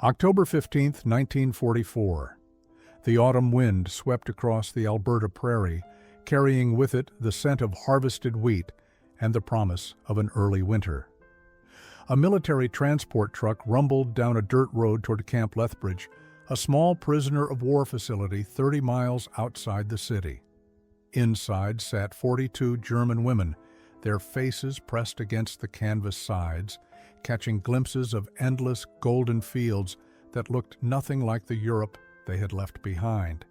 October 15, 1944. The autumn wind swept across the Alberta prairie, carrying with it the scent of harvested wheat and the promise of an early winter. A military transport truck rumbled down a dirt road toward Camp Lethbridge, a small prisoner-of-war facility 30 miles outside the city. Inside sat 42 German women, their faces pressed against the canvas sides, catching glimpses of endless golden fields that looked nothing like the Europe they had left behind.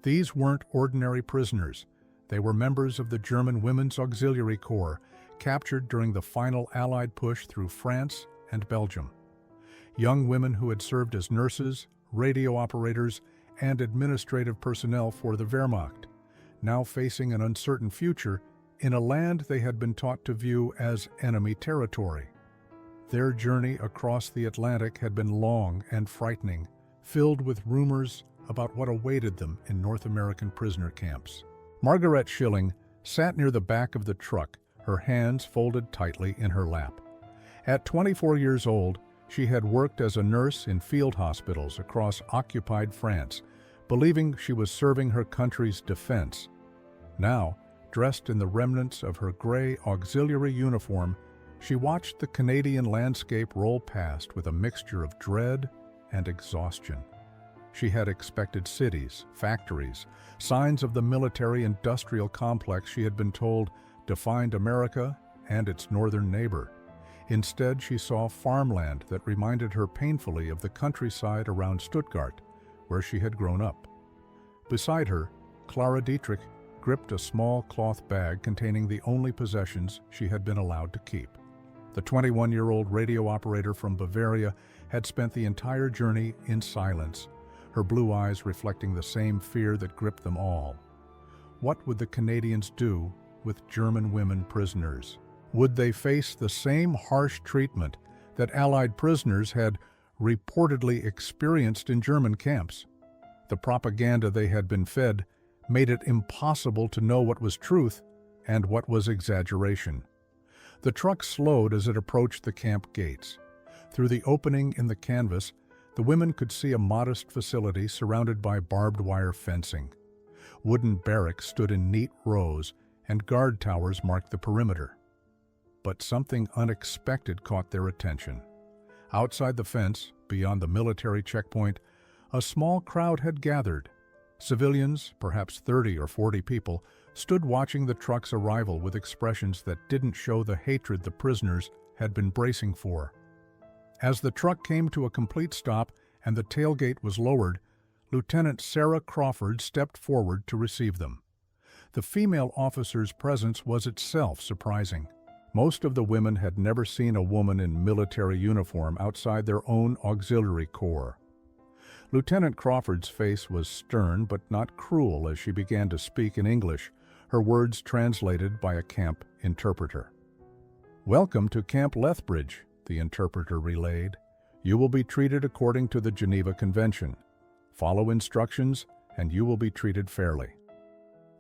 These weren't ordinary prisoners. They were members of the German Women's Auxiliary Corps, captured during the final Allied push through France and Belgium. Young women who had served as nurses, radio operators, and administrative personnel for the Wehrmacht, now facing an uncertain future in a land they had been taught to view as enemy territory. Their journey across the Atlantic had been long and frightening, filled with rumors about what awaited them in North American prisoner camps. Margaret Schilling sat near the back of the truck, her hands folded tightly in her lap. At 24 years old, she had worked as a nurse in field hospitals across occupied France, believing she was serving her country's defense. Now, dressed in the remnants of her gray auxiliary uniform, she watched the Canadian landscape roll past with a mixture of dread and exhaustion. She had expected cities, factories, signs of the military-industrial complex she had been told defined America and its northern neighbor. Instead, she saw farmland that reminded her painfully of the countryside around Stuttgart, where she had grown up. Beside her, Clara Dietrich gripped a small cloth bag containing the only possessions she had been allowed to keep. The 21-year-old radio operator from Bavaria had spent the entire journey in silence, her blue eyes reflecting the same fear that gripped them all. What would the Canadians do with German women prisoners? Would they face the same harsh treatment that Allied prisoners had reportedly experienced in German camps? The propaganda they had been fed made it impossible to know what was truth and what was exaggeration. The truck slowed as it approached the camp gates. Through the opening in the canvas, the women could see a modest facility surrounded by barbed wire fencing. Wooden barracks stood in neat rows, and guard towers marked the perimeter. But something unexpected caught their attention. Outside the fence, beyond the military checkpoint, a small crowd had gathered. Civilians, perhaps 30 or 40 people, stood watching the truck's arrival with expressions that didn't show the hatred the prisoners had been bracing for. As the truck came to a complete stop and the tailgate was lowered, Lieutenant Sarah Crawford stepped forward to receive them. The female officer's presence was itself surprising. Most of the women had never seen a woman in military uniform outside their own auxiliary corps. Lieutenant Crawford's face was stern but not cruel as she began to speak in English, her words translated by a camp interpreter. "Welcome to Camp Lethbridge," the interpreter relayed. "You will be treated according to the Geneva Convention. Follow instructions, and you will be treated fairly."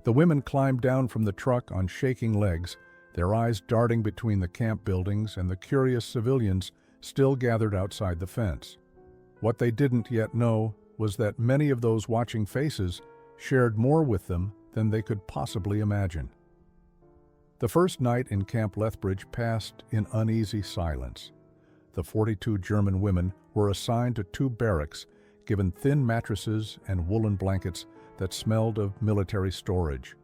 The women climbed down from the truck on shaking legs, their eyes darting between the camp buildings and the curious civilians still gathered outside the fence. What they didn't yet know was that many of those watching faces shared more with them than they could possibly imagine. The first night in Camp Lethbridge passed in uneasy silence. The 42 German women were assigned to 2 barracks, given thin mattresses and woolen blankets that smelled of military storage.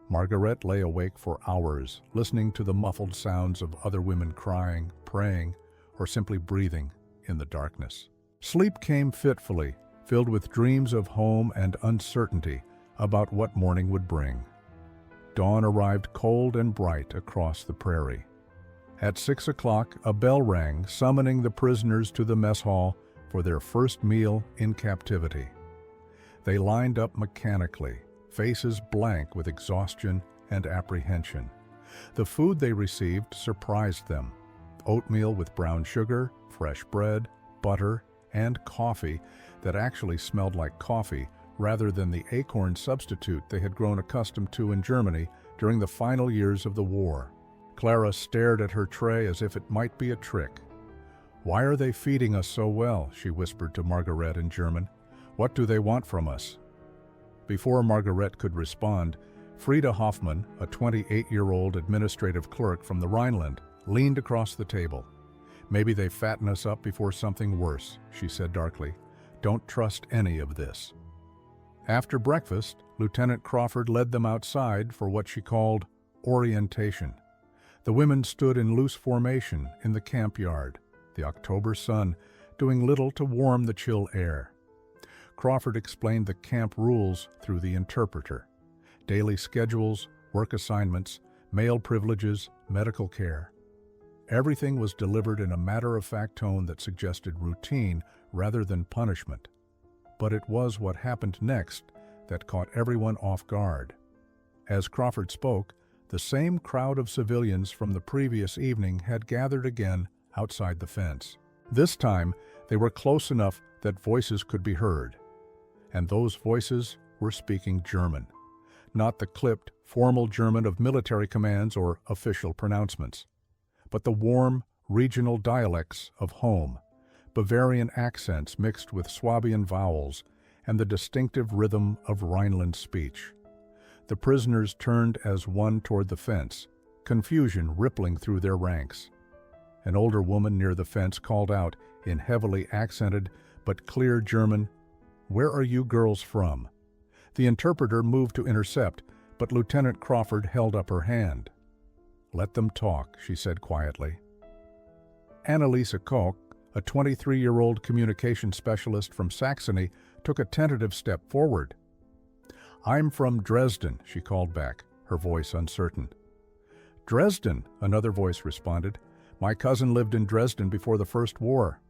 Margaret lay awake for hours, listening to the muffled sounds of other women crying, praying, or simply breathing in the darkness. Sleep came fitfully, filled with dreams of home and uncertainty about what morning would bring. Dawn arrived cold and bright across the prairie. At 6 o'clock, a bell rang, summoning the prisoners to the mess hall for their first meal in captivity. They lined up mechanically, faces blank with exhaustion and apprehension. The food they received surprised them. Oatmeal with brown sugar, fresh bread, butter, and coffee that actually smelled like coffee rather than the acorn substitute they had grown accustomed to in Germany during the final years of the war. Clara stared at her tray as if it might be a trick. "Why are they feeding us so well?" she whispered to Margaret in German. "What do they want from us?" Before Margaret could respond, Frieda Hoffmann, a 28-year-old administrative clerk from the Rhineland, leaned across the table. "Maybe they fatten us up before something worse," she said darkly. "Don't trust any of this." After breakfast, Lieutenant Crawford led them outside for what she called orientation. The women stood in loose formation in the camp yard, the October sun doing little to warm the chill air. Crawford explained the camp rules through the interpreter: daily schedules, work assignments, male privileges, medical care. Everything was delivered in a matter-of-fact tone that suggested routine rather than punishment. But it was what happened next that caught everyone off guard. As Crawford spoke, the same crowd of civilians from the previous evening had gathered again outside the fence. This time, they were close enough that voices could be heard. And those voices were speaking German, not the clipped, formal German of military commands or official pronouncements, but the warm, regional dialects of home, Bavarian accents mixed with Swabian vowels, and the distinctive rhythm of Rhineland speech. The prisoners turned as one toward the fence, confusion rippling through their ranks. An older woman near the fence called out, in heavily accented but clear German, "Where are you girls from?" The interpreter moved to intercept, but Lieutenant Crawford held up her hand. "Let them talk," she said quietly. Annalisa Koch, a 23-year-old communication specialist from Saxony, took a tentative step forward. "I'm from Dresden," she called back, her voice uncertain. "Dresden," another voice responded. "My cousin lived in Dresden before the First War."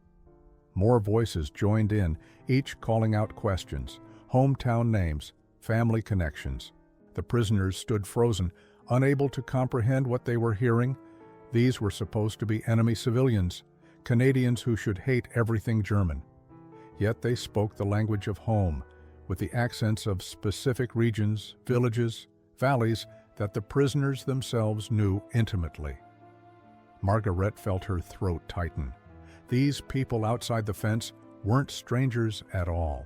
More voices joined in, each calling out questions, hometown names, family connections. The prisoners stood frozen, unable to comprehend what they were hearing. These were supposed to be enemy civilians, Canadians who should hate everything German. Yet they spoke the language of home, with the accents of specific regions, villages, valleys that the prisoners themselves knew intimately. Margaret felt her throat tighten. These people outside the fence weren't strangers at all.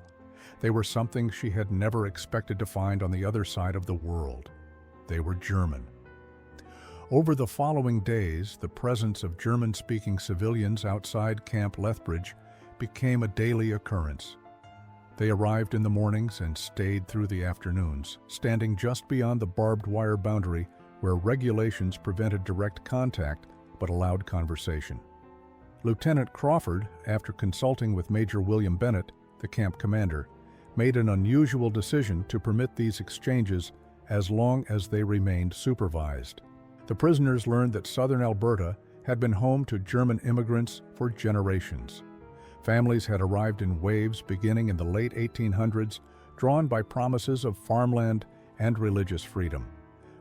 They were something she had never expected to find on the other side of the world. They were German. Over the following days, the presence of German-speaking civilians outside Camp Lethbridge became a daily occurrence. They arrived in the mornings and stayed through the afternoons, standing just beyond the barbed wire boundary where regulations prevented direct contact but allowed conversation. Lieutenant Crawford, after consulting with Major William Bennett, the camp commander, made an unusual decision to permit these exchanges as long as they remained supervised. The prisoners learned that southern Alberta had been home to German immigrants for generations. Families had arrived in waves beginning in the late 1800s, drawn by promises of farmland and religious freedom.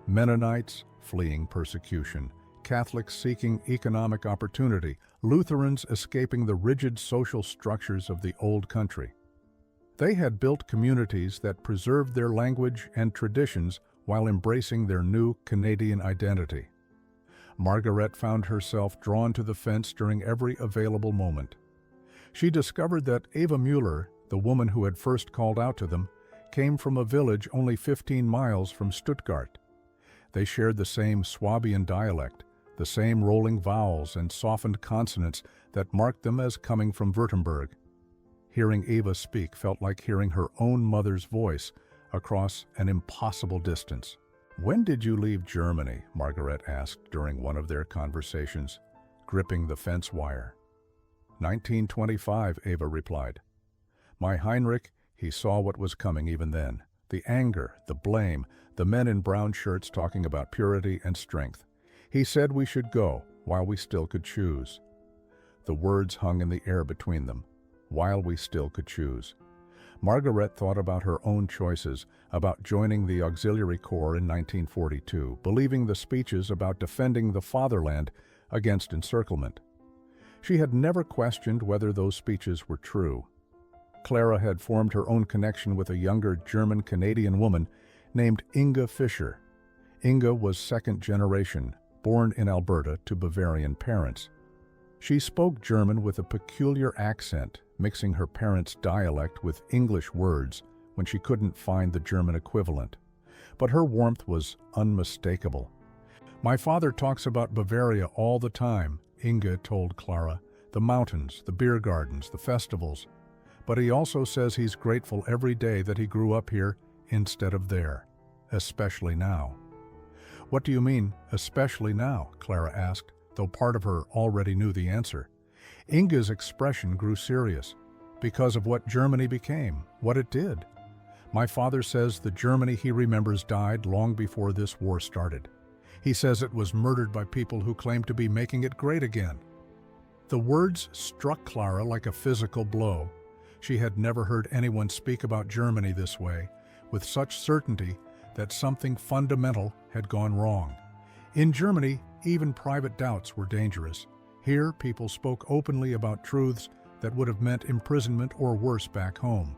Mennonites fleeing persecution, Catholics seeking economic opportunity, Lutherans escaping the rigid social structures of the old country. They had built communities that preserved their language and traditions while embracing their new Canadian identity. Margaret found herself drawn to the fence during every available moment. She discovered that Eva Mueller, the woman who had first called out to them, came from a village only 15 miles from Stuttgart. They shared the same Swabian dialect, the same rolling vowels and softened consonants that marked them as coming from Württemberg. Hearing Eva speak felt like hearing her own mother's voice across an impossible distance. "When did you leave Germany?" Margaret asked during one of their conversations, gripping the fence wire. 1925, Eva replied. My Heinrich, he saw what was coming even then. The anger, the blame, the men in brown shirts talking about purity and strength. He said we should go while we still could choose. The words hung in the air between them, while we still could choose. Margaret thought about her own choices, about joining the Auxiliary Corps in 1942, believing the speeches about defending the fatherland against encirclement. She had never questioned whether those speeches were true. Clara had formed her own connection with a younger German-Canadian woman named Inga Fischer. Inga was second generation, born in Alberta to Bavarian parents. She spoke German with a peculiar accent, mixing her parents' dialect with English words when she couldn't find the German equivalent. But her warmth was unmistakable. "My father talks about Bavaria all the time," Inga told Clara. "The mountains, the beer gardens, the festivals. But he also says he's grateful every day that he grew up here instead of there, especially now." "What do you mean, especially now?" Clara asked, though part of her already knew the answer. Inga's expression grew serious. "Because of what Germany became, what it did. My father says the Germany he remembers died long before this war started. He says it was murdered by people who claimed to be making it great again." The words struck Clara like a physical blow. She had never heard anyone speak about Germany this way, with such certainty that something fundamental had gone wrong. In Germany, even private doubts were dangerous. Here, people spoke openly about truths that would have meant imprisonment or worse back home.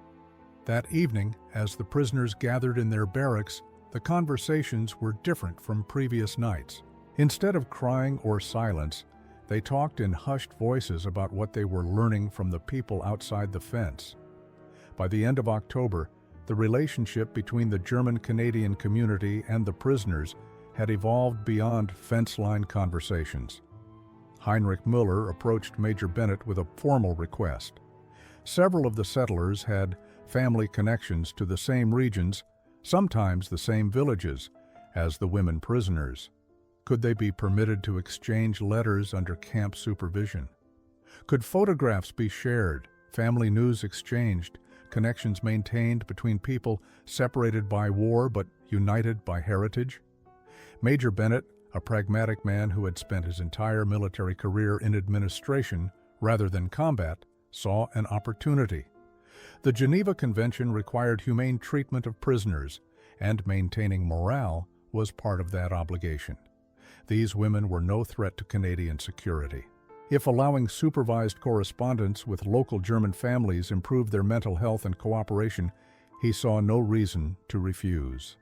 That evening, as the prisoners gathered in their barracks, the conversations were different from previous nights. Instead of crying or silence, they talked in hushed voices about what they were learning from the people outside the fence. By the end of October, the relationship between the German-Canadian community and the prisoners had evolved beyond fence-line conversations. Heinrich Müller approached Major Bennett with a formal request. Several of the settlers had family connections to the same regions, sometimes the same villages, as the women prisoners. Could they be permitted to exchange letters under camp supervision? Could photographs be shared, family news exchanged, connections maintained between people separated by war but united by heritage? Major Bennett, a pragmatic man who had spent his entire military career in administration rather than combat, saw an opportunity. The Geneva Convention required humane treatment of prisoners, and maintaining morale was part of that obligation. These women were no threat to Canadian security. If allowing supervised correspondence with local German families improved their mental health and cooperation, he saw no reason to refuse.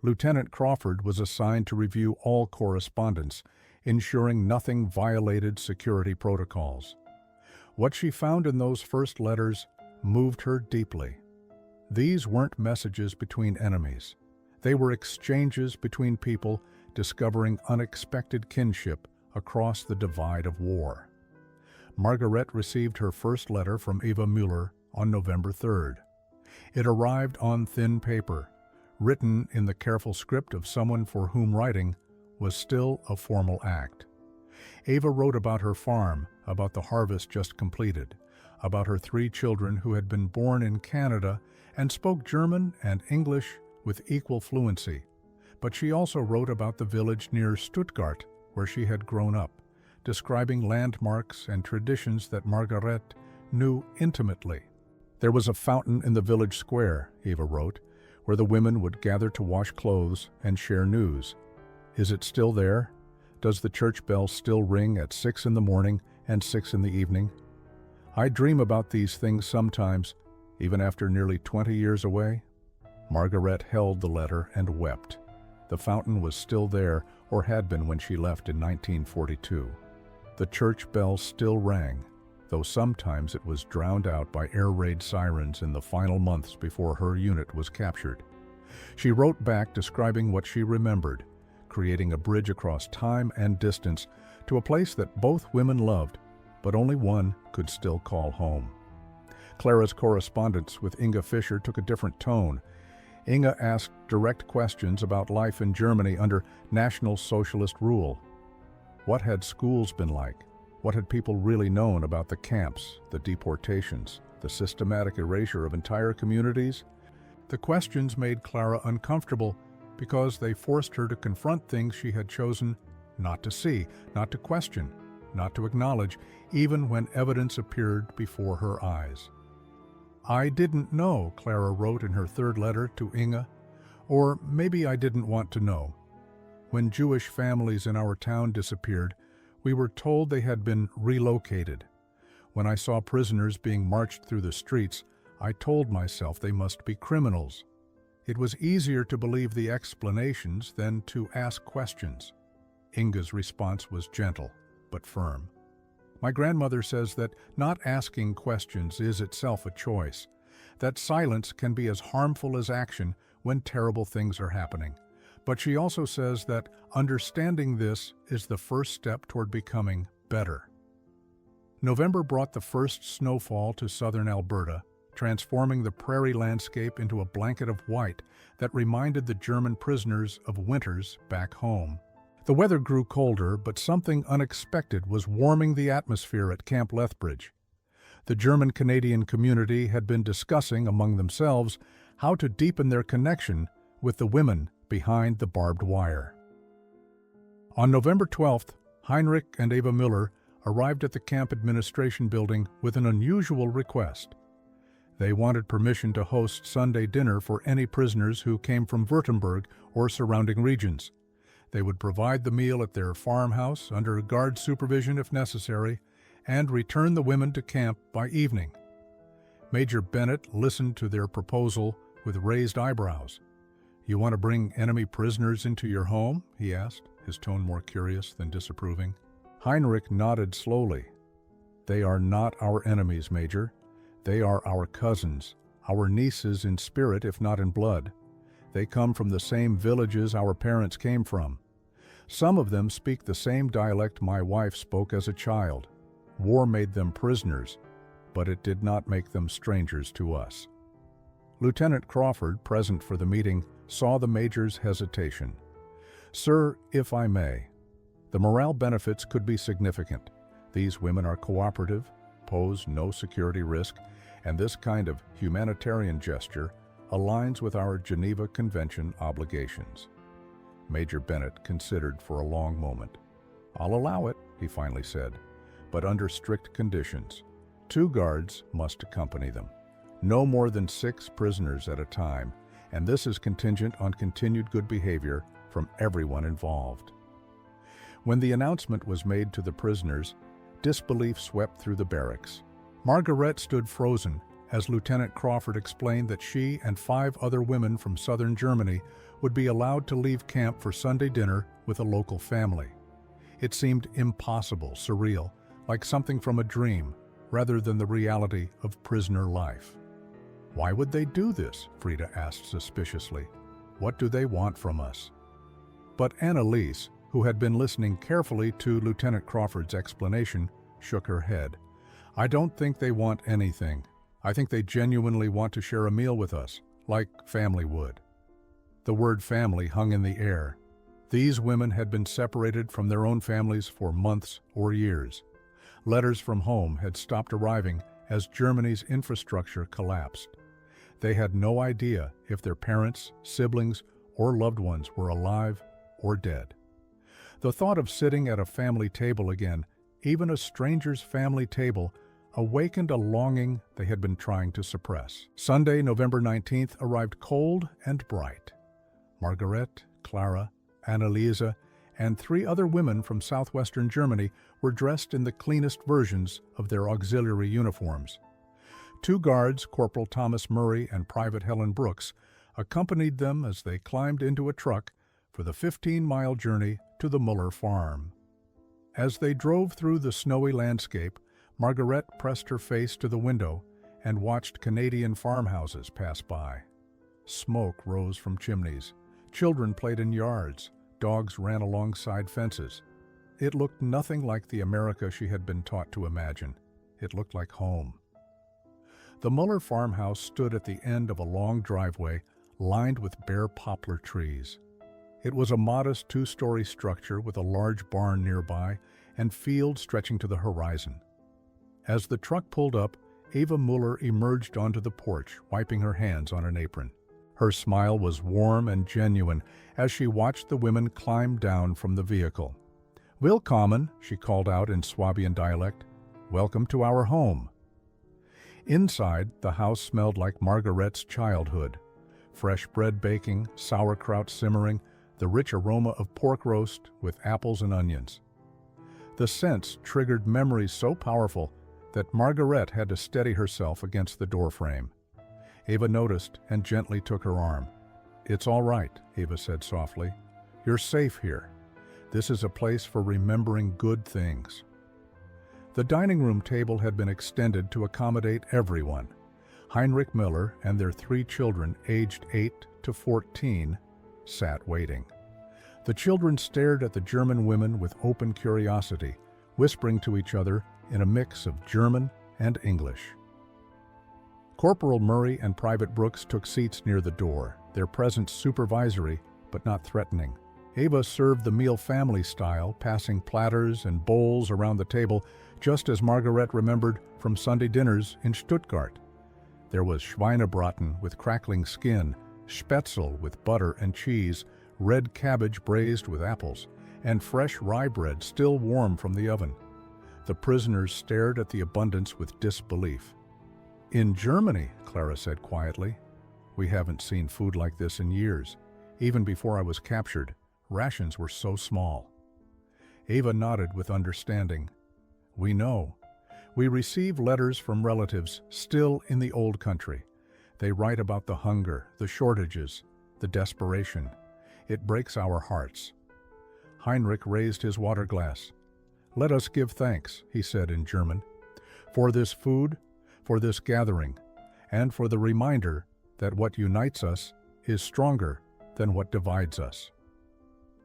Lieutenant Crawford was assigned to review all correspondence, ensuring nothing violated security protocols. What she found in those first letters moved her deeply. These weren't messages between enemies. They were exchanges between people discovering unexpected kinship across the divide of war. Margaret received her first letter from Eva Müller on November 3rd. It arrived on thin paper, written in the careful script of someone for whom writing was still a formal act. Eva wrote about her farm, about the harvest just completed, about her 3 children who had been born in Canada and spoke German and English with equal fluency. But she also wrote about the village near Stuttgart, where she had grown up, describing landmarks and traditions that Margaret knew intimately. There was a fountain in the village square, Eva wrote, where the women would gather to wash clothes and share news. Is it still there? Does the church bell still ring at 6 in the morning and 6 in the evening? I dream about these things sometimes, even after nearly 20 years away. Margaret held the letter and wept. The fountain was still there, or had been when she left in 1942. The church bell still rang, though sometimes it was drowned out by air raid sirens in the final months before her unit was captured. She wrote back describing what she remembered, creating a bridge across time and distance to a place that both women loved, but only one could still call home. Clara's correspondence with Inga Fischer took a different tone. Inga asked direct questions about life in Germany under National Socialist rule. What had schools been like? What had people really known about the camps, the deportations, the systematic erasure of entire communities? The questions made Clara uncomfortable because they forced her to confront things she had chosen not to see, not to question, not to acknowledge, even when evidence appeared before her eyes. I didn't know, Clara wrote in her third letter to Inga, or maybe I didn't want to know. When Jewish families in our town disappeared, we were told they had been relocated. When I saw prisoners being marched through the streets, I told myself they must be criminals. It was easier to believe the explanations than to ask questions. Inga's response was gentle, but firm. My grandmother says that not asking questions is itself a choice, that silence can be as harmful as action when terrible things are happening. But she also says that understanding this is the first step toward becoming better. November brought the first snowfall to southern Alberta, transforming the prairie landscape into a blanket of white that reminded the German prisoners of winters back home. The weather grew colder, but something unexpected was warming the atmosphere at Camp Lethbridge. The German-Canadian community had been discussing among themselves how to deepen their connection with the women behind the barbed wire. On November 12th, Heinrich and Eva Müller arrived at the camp administration building with an unusual request. They wanted permission to host Sunday dinner for any prisoners who came from Württemberg or surrounding regions. They would provide the meal at their farmhouse under guard supervision if necessary, and return the women to camp by evening. Major Bennett listened to their proposal with raised eyebrows. "You want to bring enemy prisoners into your home?" he asked, his tone more curious than disapproving. Heinrich nodded slowly. "They are not our enemies, Major. They are our cousins, our nieces in spirit if not in blood. They come from the same villages our parents came from. Some of them speak the same dialect my wife spoke as a child. War made them prisoners, but it did not make them strangers to us." Lieutenant Crawford, present for the meeting, saw the Major's hesitation. "Sir, if I may, the morale benefits could be significant. These women are cooperative, pose no security risk, and this kind of humanitarian gesture aligns with our Geneva Convention obligations." Major Bennett considered for a long moment. "I'll allow it," he finally said, "but under strict conditions. 2 guards must accompany them. No more than 6 prisoners at a time, and this is contingent on continued good behavior from everyone involved." When the announcement was made to the prisoners, disbelief swept through the barracks. Margaret stood frozen as Lieutenant Crawford explained that she and 5 other women from southern Germany would be allowed to leave camp for Sunday dinner with a local family. It seemed impossible, surreal, like something from a dream, rather than the reality of prisoner life. "Why would they do this?" Frida asked suspiciously. "What do they want from us?" But Annalise, who had been listening carefully to Lieutenant Crawford's explanation, shook her head. "I don't think they want anything. I think they genuinely want to share a meal with us, like family would." The word family hung in the air. These women had been separated from their own families for months or years. Letters from home had stopped arriving as Germany's infrastructure collapsed. They had no idea if their parents, siblings, or loved ones were alive or dead. The thought of sitting at a family table again, even a stranger's family table, awakened a longing they had been trying to suppress. Sunday, November 19th, arrived cold and bright. Margaret, Clara, Anneliese, and 3 other women from southwestern Germany were dressed in the cleanest versions of their auxiliary uniforms. 2 guards, Corporal Thomas Murray and Private Helen Brooks, accompanied them as they climbed into a truck for the 15-mile journey to the Müller farm. As they drove through the snowy landscape, Margaret pressed her face to the window and watched Canadian farmhouses pass by. Smoke rose from chimneys. Children played in yards. Dogs ran alongside fences. It looked nothing like the America she had been taught to imagine. It looked like home. The Müller farmhouse stood at the end of a long driveway lined with bare poplar trees. It was a modest 2-story structure with a large barn nearby and fields stretching to the horizon. As the truck pulled up, Eva Müller emerged onto the porch, wiping her hands on an apron. Her smile was warm and genuine as she watched the women climb down from the vehicle. "Willkommen," she called out in Swabian dialect. "Welcome to our home." Inside, the house smelled like Margaret's childhood. Fresh bread baking, sauerkraut simmering, the rich aroma of pork roast with apples and onions. The scents triggered memories so powerful that Margaret had to steady herself against the doorframe. Eva noticed and gently took her arm. "It's all right," Eva said softly. "You're safe here. This is a place for remembering good things." The dining room table had been extended to accommodate everyone. Heinrich Müller and their 3 children, aged 8 to 14, sat waiting. The children stared at the German women with open curiosity, whispering to each other in a mix of German and English. Corporal Murray and Private Brooks took seats near the door, their presence supervisory but not threatening. Eva served the meal family style, passing platters and bowls around the table, just as Margaret remembered from Sunday dinners in Stuttgart. There was Schweinebraten with crackling skin, Spätzle with butter and cheese, red cabbage braised with apples, and fresh rye bread still warm from the oven. The prisoners stared at the abundance with disbelief. "In Germany," Clara said quietly, "we haven't seen food like this in years. Even before I was captured, rations were so small." Eva nodded with understanding. "We know. We receive letters from relatives still in the old country. They write about the hunger, the shortages, the desperation. It breaks our hearts." Heinrich raised his water glass. "Let us give thanks," he said in German, "for this food, for this gathering, and for the reminder that what unites us is stronger than what divides us."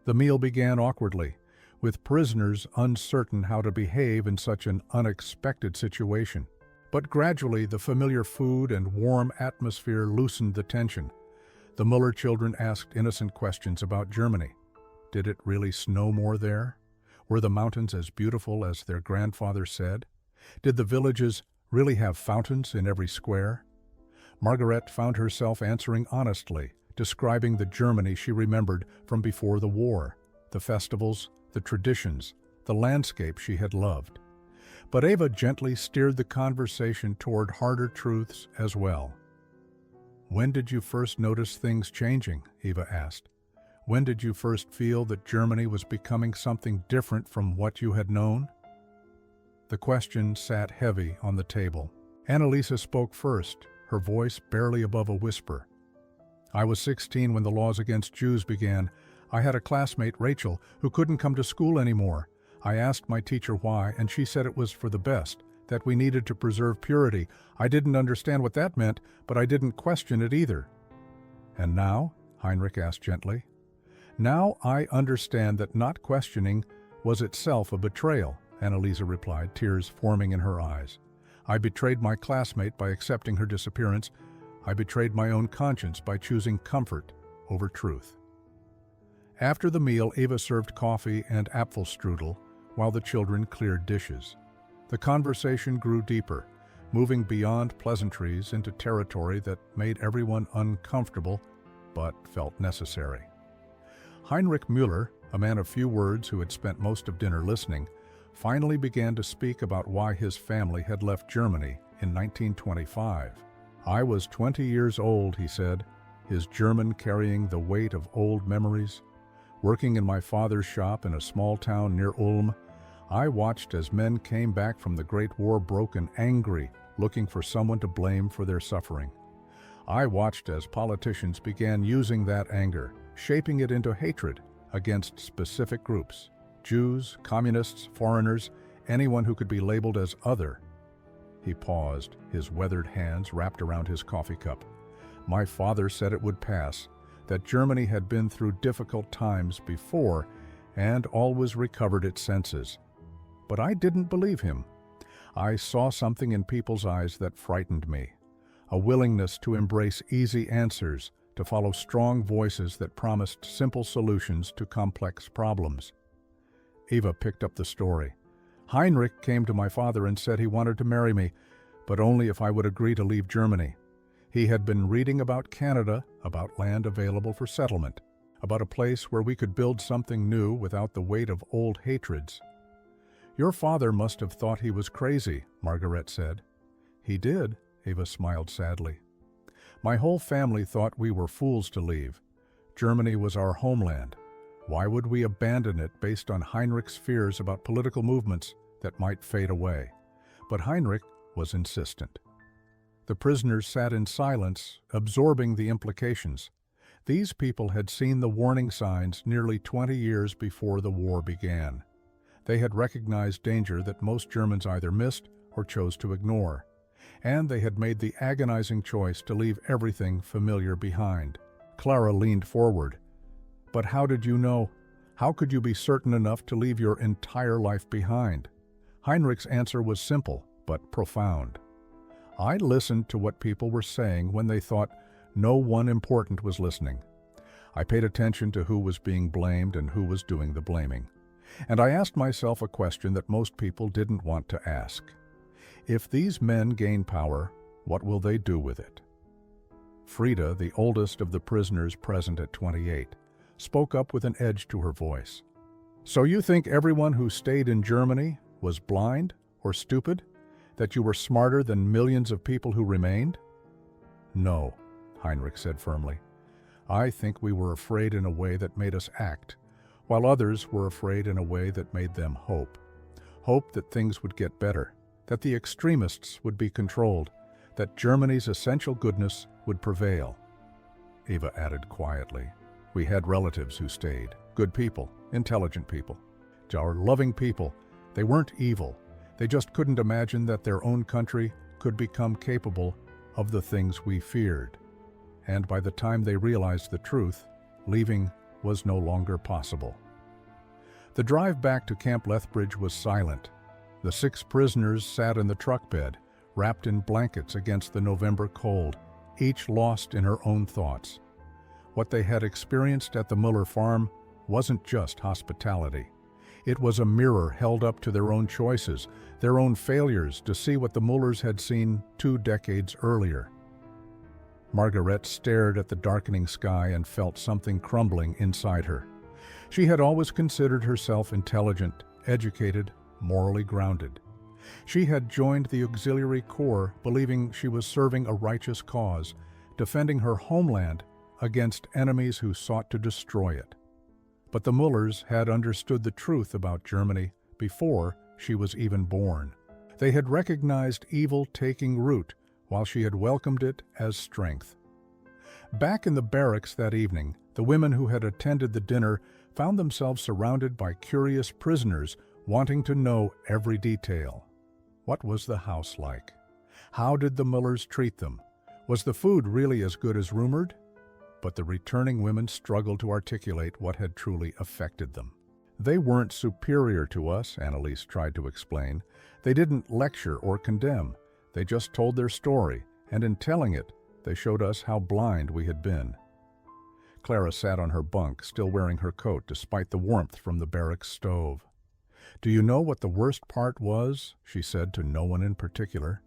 The meal began awkwardly, with prisoners uncertain how to behave in such an unexpected situation. But gradually the familiar food and warm atmosphere loosened the tension. The Müller children asked innocent questions about Germany. Did it really snow more there? Were the mountains as beautiful as their grandfather said? Did the villages really have fountains in every square? Margaret found herself answering honestly, describing the Germany she remembered from before the war, the festivals, the traditions, the landscape she had loved. But Eva gently steered the conversation toward harder truths as well. "When did you first notice things changing?" Eva asked. "When did you first feel that Germany was becoming something different from what you had known?" The question sat heavy on the table. Annalisa spoke first, her voice barely above a whisper. "I was 16 when the laws against Jews began. I had a classmate, Rachel, who couldn't come to school anymore. I asked my teacher why, and she said it was for the best, that we needed to preserve purity. I didn't understand what that meant, but I didn't question it either." "And now?" Heinrich asked gently. "Now I understand that not questioning was itself a betrayal," Annalisa replied, tears forming in her eyes. "I betrayed my classmate by accepting her disappearance. I betrayed my own conscience by choosing comfort over truth." After the meal, Eva served coffee and Apfelstrudel while the children cleared dishes. The conversation grew deeper, moving beyond pleasantries into territory that made everyone uncomfortable but felt necessary. Heinrich Müller, a man of few words who had spent most of dinner listening, finally began to speak about why his family had left Germany in 1925. "I was 20 years old," he said, his German carrying the weight of old memories. "Working in my father's shop in a small town near Ulm, I watched as men came back from the Great War broken, angry, looking for someone to blame for their suffering. I watched as politicians began using that anger, shaping it into hatred against specific groups: Jews, communists, foreigners, anyone who could be labeled as other." He paused, his weathered hands wrapped around his coffee cup. "My father said it would pass, that Germany had been through difficult times before and always recovered its senses. But I didn't believe him. I saw something in people's eyes that frightened me, a willingness to embrace easy answers, to follow strong voices that promised simple solutions to complex problems." Eva picked up the story. "Heinrich came to my father and said he wanted to marry me, but only if I would agree to leave Germany. He had been reading about Canada, about land available for settlement, about a place where we could build something new without the weight of old hatreds." "Your father must have thought he was crazy," Margaret said. "He did," Eva smiled sadly. "My whole family thought we were fools to leave. Germany was our homeland. Why would we abandon it based on Heinrich's fears about political movements that might fade away?" But Heinrich was insistent. The prisoners sat in silence, absorbing the implications. These people had seen the warning signs nearly 20 years before the war began. They had recognized danger that most Germans either missed or chose to ignore, and they had made the agonizing choice to leave everything familiar behind. Clara leaned forward. "But how did you know? How could you be certain enough to leave your entire life behind?" Heinrich's answer was simple, but profound. "I listened to what people were saying when they thought no one important was listening. I paid attention to who was being blamed and who was doing the blaming. And I asked myself a question that most people didn't want to ask. If these men gain power, what will they do with it?" Frida, the oldest of the prisoners present at 28, spoke up with an edge to her voice. "So you think everyone who stayed in Germany was blind or stupid? That you were smarter than millions of people who remained?" "No," Heinrich said firmly. "I think we were afraid in a way that made us act, while others were afraid in a way that made them hope. Hope that things would get better, that the extremists would be controlled, that Germany's essential goodness would prevail." Eva added quietly, "We had relatives who stayed, good people, intelligent people. Our loving people. They weren't evil. They just couldn't imagine that their own country could become capable of the things we feared. And by the time they realized the truth, leaving was no longer possible." The drive back to Camp Lethbridge was silent. The 6 prisoners sat in the truck bed, wrapped in blankets against the November cold, each lost in her own thoughts. What they had experienced at the Muller farm wasn't just hospitality. It was a mirror held up to their own choices, their own failures, to see what the Mullers had seen 2 decades earlier. Margaret stared at the darkening sky and felt something crumbling inside her. She had always considered herself intelligent, educated, morally grounded. She had joined the Auxiliary Corps believing she was serving a righteous cause, defending her homeland against enemies who sought to destroy it. But the Mullers had understood the truth about Germany before she was even born. They had recognized evil taking root while she had welcomed it as strength. Back in the barracks that evening, the women who had attended the dinner found themselves surrounded by curious prisoners wanting to know every detail. What was the house like? How did the Mullers treat them? Was the food really as good as rumored? But the returning women struggled to articulate what had truly affected them. "They weren't superior to us," Annalise tried to explain. "They didn't lecture or condemn. They just told their story, and in telling it, they showed us how blind we had been." Clara sat on her bunk, still wearing her coat despite the warmth from the barracks stove. "Do you know what the worst part was?" she said to no one in particular.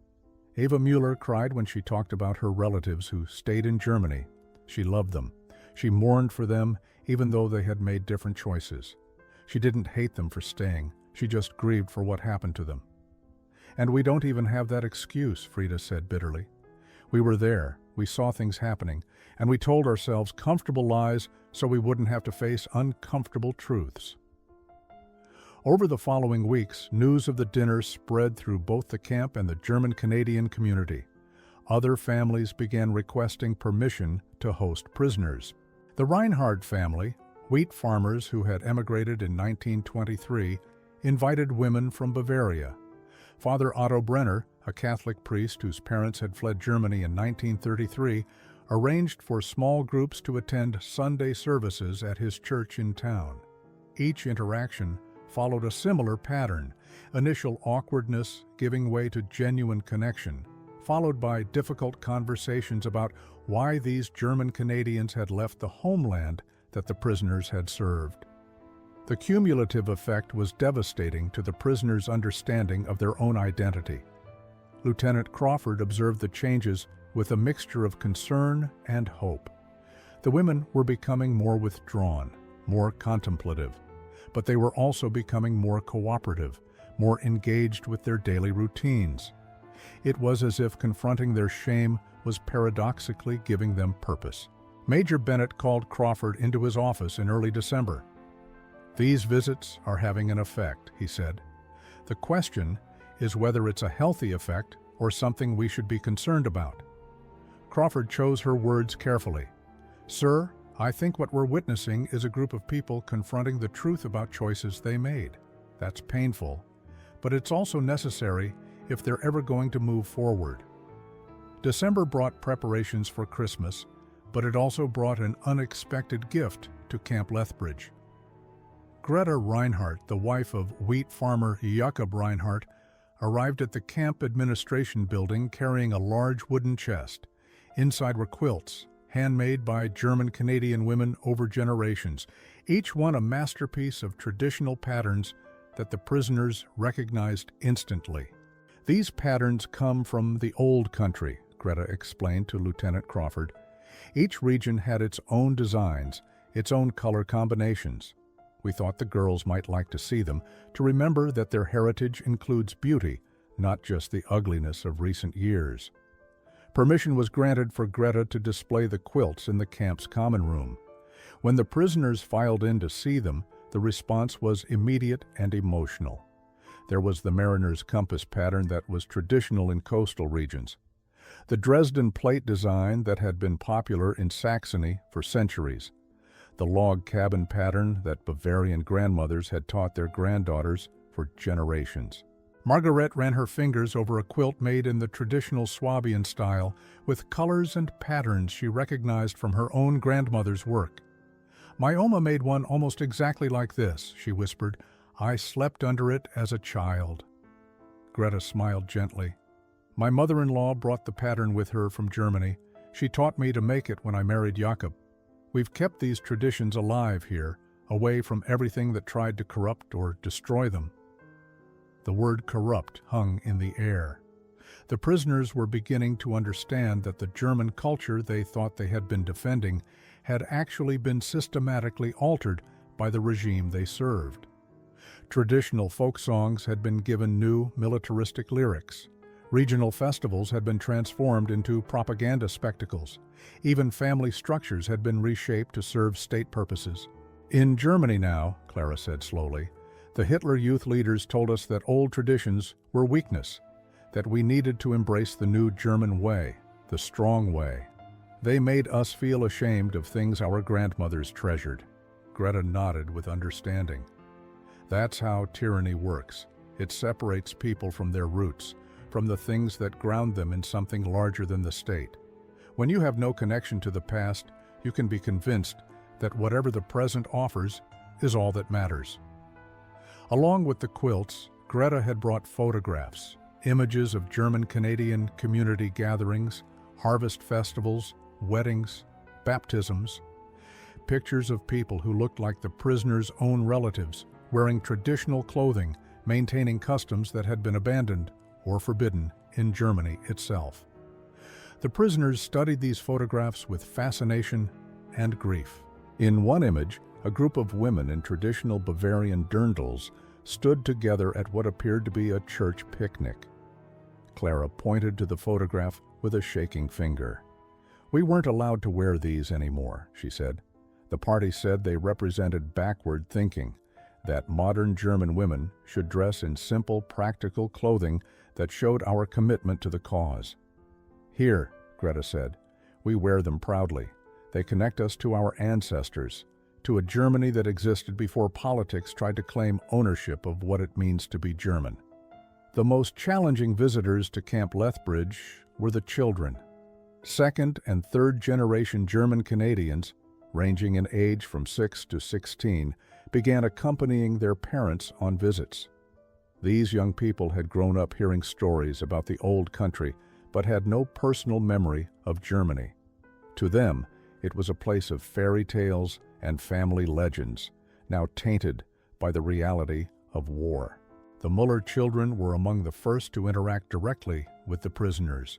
Eva Mueller cried when she talked about her relatives who stayed in Germany. She loved them. She mourned for them, even though they had made different choices. She didn't hate them for staying. She just grieved for what happened to them. "And we don't even have that excuse," Frida said bitterly. "We were there, we saw things happening, and we told ourselves comfortable lies so we wouldn't have to face uncomfortable truths." Over the following weeks, news of the dinner spread through both the camp and the German-Canadian community. Other families began requesting permission to host prisoners. The Reinhard family, wheat farmers who had emigrated in 1923, invited women from Bavaria. Father Otto Brenner, a Catholic priest whose parents had fled Germany in 1933, arranged for small groups to attend Sunday services at his church in town. Each interaction followed a similar pattern, initial awkwardness giving way to genuine connection, followed by difficult conversations about why these German Canadians had left the homeland that the prisoners had served. The cumulative effect was devastating to the prisoners' understanding of their own identity. Lieutenant Crawford observed the changes with a mixture of concern and hope. The women were becoming more withdrawn, more contemplative, but they were also becoming more cooperative, more engaged with their daily routines. It was as if confronting their shame was paradoxically giving them purpose. Major Bennett called Crawford into his office in early December. "These visits are having an effect," he said. "The question is whether it's a healthy effect or something we should be concerned about." Crawford chose her words carefully. "Sir, I think what we're witnessing is a group of people confronting the truth about choices they made. That's painful, but it's also necessary if they're ever going to move forward. December brought preparations for Christmas, but it also brought an unexpected gift to Camp Lethbridge. Greta Reinhardt, the wife of wheat farmer Jakob Reinhardt, arrived at the camp administration building carrying a large wooden chest. Inside were quilts, handmade by German-Canadian women over generations, each one a masterpiece of traditional patterns that the prisoners recognized instantly. These patterns come from the old country, Greta explained to Lieutenant Crawford. Each region had its own designs, its own color combinations. We thought the girls might like to see them, to remember that their heritage includes beauty, not just the ugliness of recent years. Permission was granted for Greta to display the quilts in the camp's common room. When the prisoners filed in to see them, the response was immediate and emotional. There was the mariner's compass pattern that was traditional in coastal regions, the Dresden plate design that had been popular in Saxony for centuries, the log cabin pattern that Bavarian grandmothers had taught their granddaughters for generations. Margaret ran her fingers over a quilt made in the traditional Swabian style, with colors and patterns she recognized from her own grandmother's work. "My Oma made one almost exactly like this," she whispered. "I slept under it as a child." Greta smiled gently. "My mother-in-law brought the pattern with her from Germany. She taught me to make it when I married Jakob. We've kept these traditions alive here, away from everything that tried to corrupt or destroy them." The word corrupt hung in the air. The prisoners were beginning to understand that the German culture they thought they had been defending had actually been systematically altered by the regime they served. Traditional folk songs had been given new militaristic lyrics. Regional festivals had been transformed into propaganda spectacles. Even family structures had been reshaped to serve state purposes. "In Germany now," Clara said slowly, "the Hitler Youth leaders told us that old traditions were weakness, that we needed to embrace the new German way, the strong way. They made us feel ashamed of things our grandmothers treasured." Greta nodded with understanding. "That's how tyranny works. It separates people from their roots, from the things that ground them in something larger than the state. When you have no connection to the past, you can be convinced that whatever the present offers is all that matters." Along with the quilts, Greta had brought photographs, images of German-Canadian community gatherings, harvest festivals, weddings, baptisms, pictures of people who looked like the prisoners' own relatives, wearing traditional clothing, maintaining customs that had been abandoned or forbidden in Germany itself. The prisoners studied these photographs with fascination and grief. In one image, a group of women in traditional Bavarian dirndls stood together at what appeared to be a church picnic. Clara pointed to the photograph with a shaking finger. "We weren't allowed to wear these anymore," she said. "The party said they represented backward thinking, that modern German women should dress in simple, practical clothing that showed our commitment to the cause." "Here," Greta said, "we wear them proudly. They connect us to our ancestors, to a Germany that existed before politics tried to claim ownership of what it means to be German." The most challenging visitors to Camp Lethbridge were the children. Second and third generation German Canadians, ranging in age from 6 to 16, began accompanying their parents on visits. These young people had grown up hearing stories about the old country, but had no personal memory of Germany. To them, it was a place of fairy tales and family legends, now tainted by the reality of war. The Muller children were among the first to interact directly with the prisoners.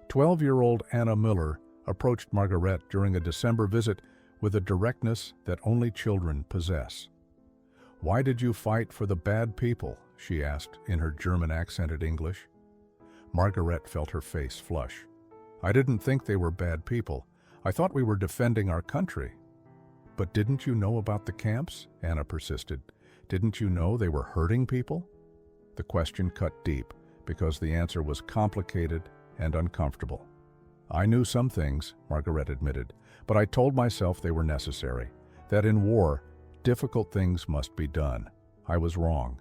12-year-old Anna Müller approached Margaret during a December visit with a directness that only children possess. "Why did you fight for the bad people?" she asked in her German-accented English. Margaret felt her face flush. "I didn't think they were bad people. I thought we were defending our country." "But didn't you know about the camps?" Anna persisted. "Didn't you know they were hurting people?" The question cut deep because the answer was complicated and uncomfortable. "I knew some things," Margaret admitted, "but I told myself they were necessary, that in war, difficult things must be done. I was wrong.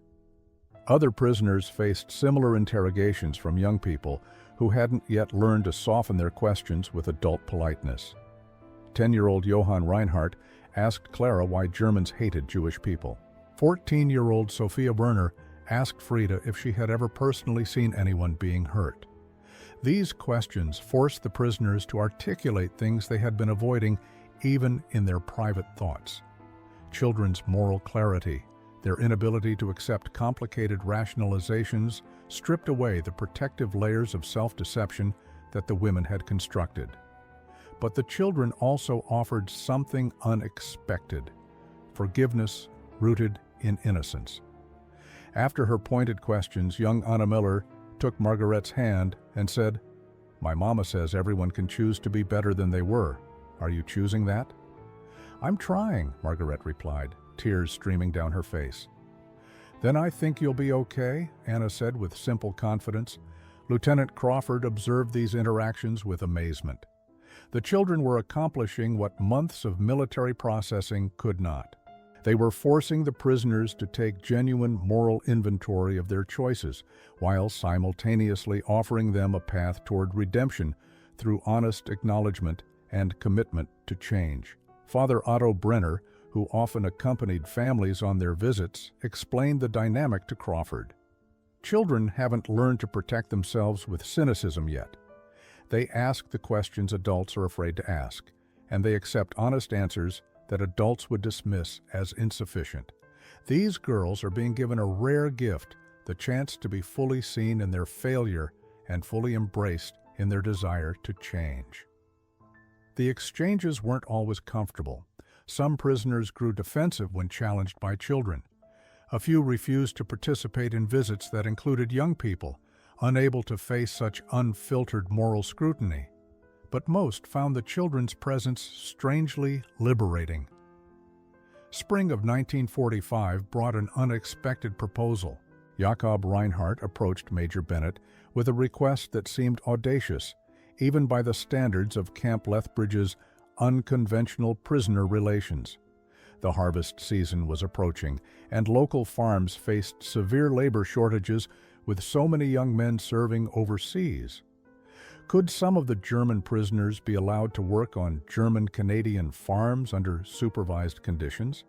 Other prisoners faced similar interrogations from young people who hadn't yet learned to soften their questions with adult politeness. 10-year-old Johann Reinhardt asked Clara why Germans hated Jewish people. 14-year-old Sophia Werner asked Frida if she had ever personally seen anyone being hurt. These questions forced the prisoners to articulate things they had been avoiding even in their private thoughts. Children's moral clarity, their inability to accept complicated rationalizations, stripped away the protective layers of self-deception that the women had constructed. But the children also offered something unexpected: forgiveness rooted in innocence. After her pointed questions, young Anna Miller took Margaret's hand and said, "My mama says everyone can choose to be better than they were. Are you choosing that?" "I'm trying," Margaret replied, tears streaming down her face. "Then I think you'll be okay," Anna said with simple confidence. Lieutenant Crawford observed these interactions with amazement. The children were accomplishing what months of military processing could not. They were forcing the prisoners to take genuine moral inventory of their choices, while simultaneously offering them a path toward redemption through honest acknowledgement and commitment to change. Father Otto Brenner, who often accompanied families on their visits, explained the dynamic to Crawford. Children haven't learned to protect themselves with cynicism yet. They ask the questions adults are afraid to ask, and they accept honest answers that adults would dismiss as insufficient. These girls are being given a rare gift, the chance to be fully seen in their failure and fully embraced in their desire to change. The exchanges weren't always comfortable. Some prisoners grew defensive when challenged by children. A few refused to participate in visits that included young people, unable to face such unfiltered moral scrutiny. But most found the children's presence strangely liberating. Spring of 1945 brought an unexpected proposal. Jakob Reinhardt approached Major Bennett with a request that seemed audacious, even by the standards of Camp Lethbridge's unconventional prisoner relations. The harvest season was approaching, and local farms faced severe labor shortages with so many young men serving overseas. Could some of the German prisoners be allowed to work on German-Canadian farms under supervised conditions?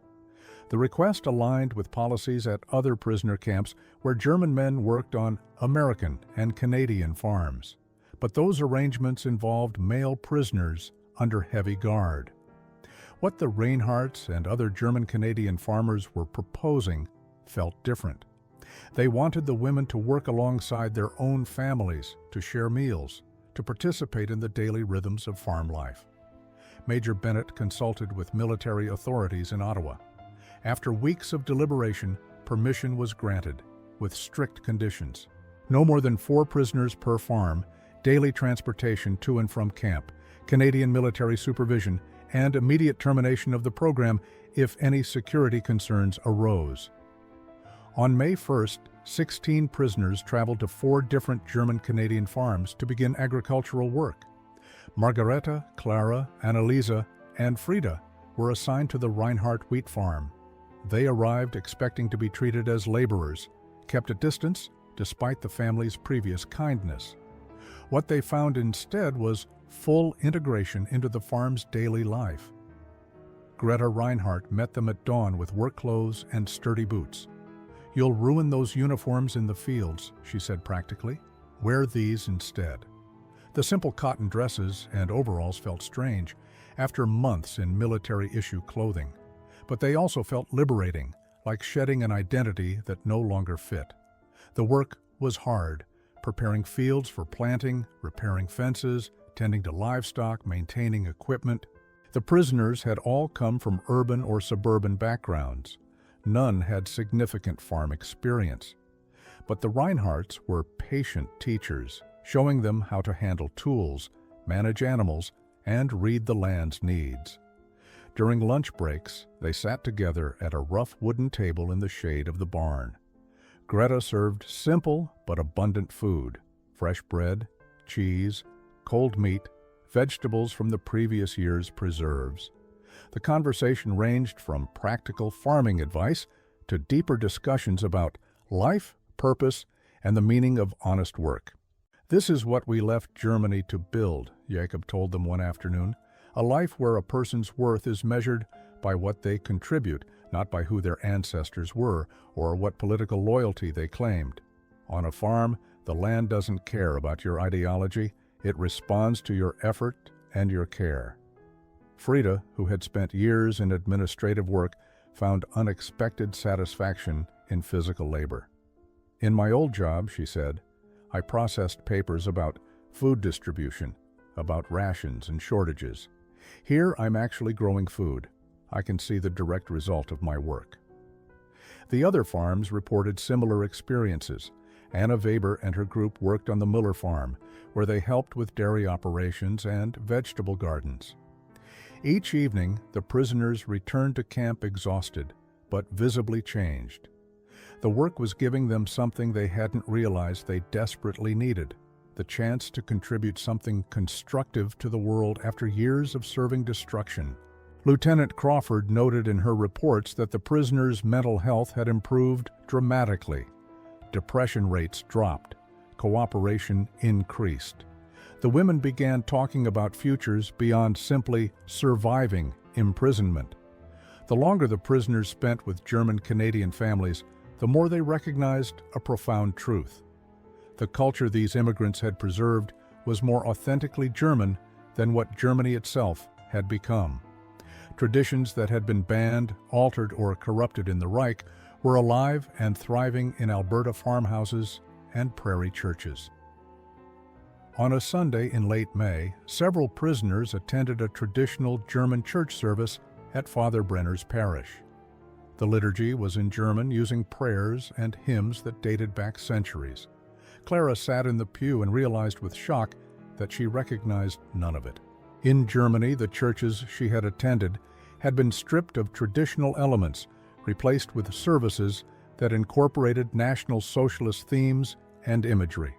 The request aligned with policies at other prisoner camps where German men worked on American and Canadian farms. But those arrangements involved male prisoners under heavy guard. What the Reinhardts and other German-Canadian farmers were proposing felt different. They wanted the women to work alongside their own families, to share meals, to participate in the daily rhythms of farm life. Major Bennett consulted with military authorities in Ottawa. After weeks of deliberation, permission was granted, with strict conditions. No more than 4 prisoners per farm, daily transportation to and from camp, Canadian military supervision, and immediate termination of the program if any security concerns arose. On May 1st, 16 prisoners traveled to 4 different German-Canadian farms to begin agricultural work. Margareta, Clara, Annalisa, and Frida were assigned to the Reinhardt wheat farm. They arrived expecting to be treated as laborers, kept at distance despite the family's previous kindness. What they found instead was full integration into the farm's daily life. Greta Reinhardt met them at dawn with work clothes and sturdy boots. "You'll ruin those uniforms in the fields," she said practically. "Wear these instead." The simple cotton dresses and overalls felt strange after months in military-issue clothing. But they also felt liberating, like shedding an identity that no longer fit. The work was hard, preparing fields for planting, repairing fences, tending to livestock, maintaining equipment. The prisoners had all come from urban or suburban backgrounds. None had significant farm experience. But the Reinhardts were patient teachers, showing them how to handle tools, manage animals, and read the land's needs. During lunch breaks, they sat together at a rough wooden table in the shade of the barn. Greta served simple but abundant food: fresh bread, cheese, cold meat, vegetables from the previous year's preserves. The conversation ranged from practical farming advice to deeper discussions about life, purpose, and the meaning of honest work. "This is what we left Germany to build," Jacob told them one afternoon, "a life where a person's worth is measured by what they contribute, not by who their ancestors were or what political loyalty they claimed. On a farm, the land doesn't care about your ideology, it responds to your effort and your care." Frida, who had spent years in administrative work, found unexpected satisfaction in physical labor. "In my old job," she said, "I processed papers about food distribution, about rations and shortages. Here I'm actually growing food. I can see the direct result of my work." The other farms reported similar experiences. Anna Weber and her group worked on the Miller farm, where they helped with dairy operations and vegetable gardens. Each evening, the prisoners returned to camp exhausted, but visibly changed. The work was giving them something they hadn't realized they desperately needed: the chance to contribute something constructive to the world after years of serving destruction. Lieutenant Crawford noted in her reports that the prisoners' mental health had improved dramatically. Depression rates dropped. Cooperation increased. The women began talking about futures beyond simply surviving imprisonment. The longer the prisoners spent with German-Canadian families, the more they recognized a profound truth. The culture these immigrants had preserved was more authentically German than what Germany itself had become. Traditions that had been banned, altered, or corrupted in the Reich were alive and thriving in Alberta farmhouses and prairie churches. On a Sunday in late May, several prisoners attended a traditional German church service at Father Brenner's parish. The liturgy was in German, using prayers and hymns that dated back centuries. Clara sat in the pew and realized with shock that she recognized none of it. In Germany, the churches she had attended had been stripped of traditional elements, replaced with services that incorporated National Socialist themes and imagery.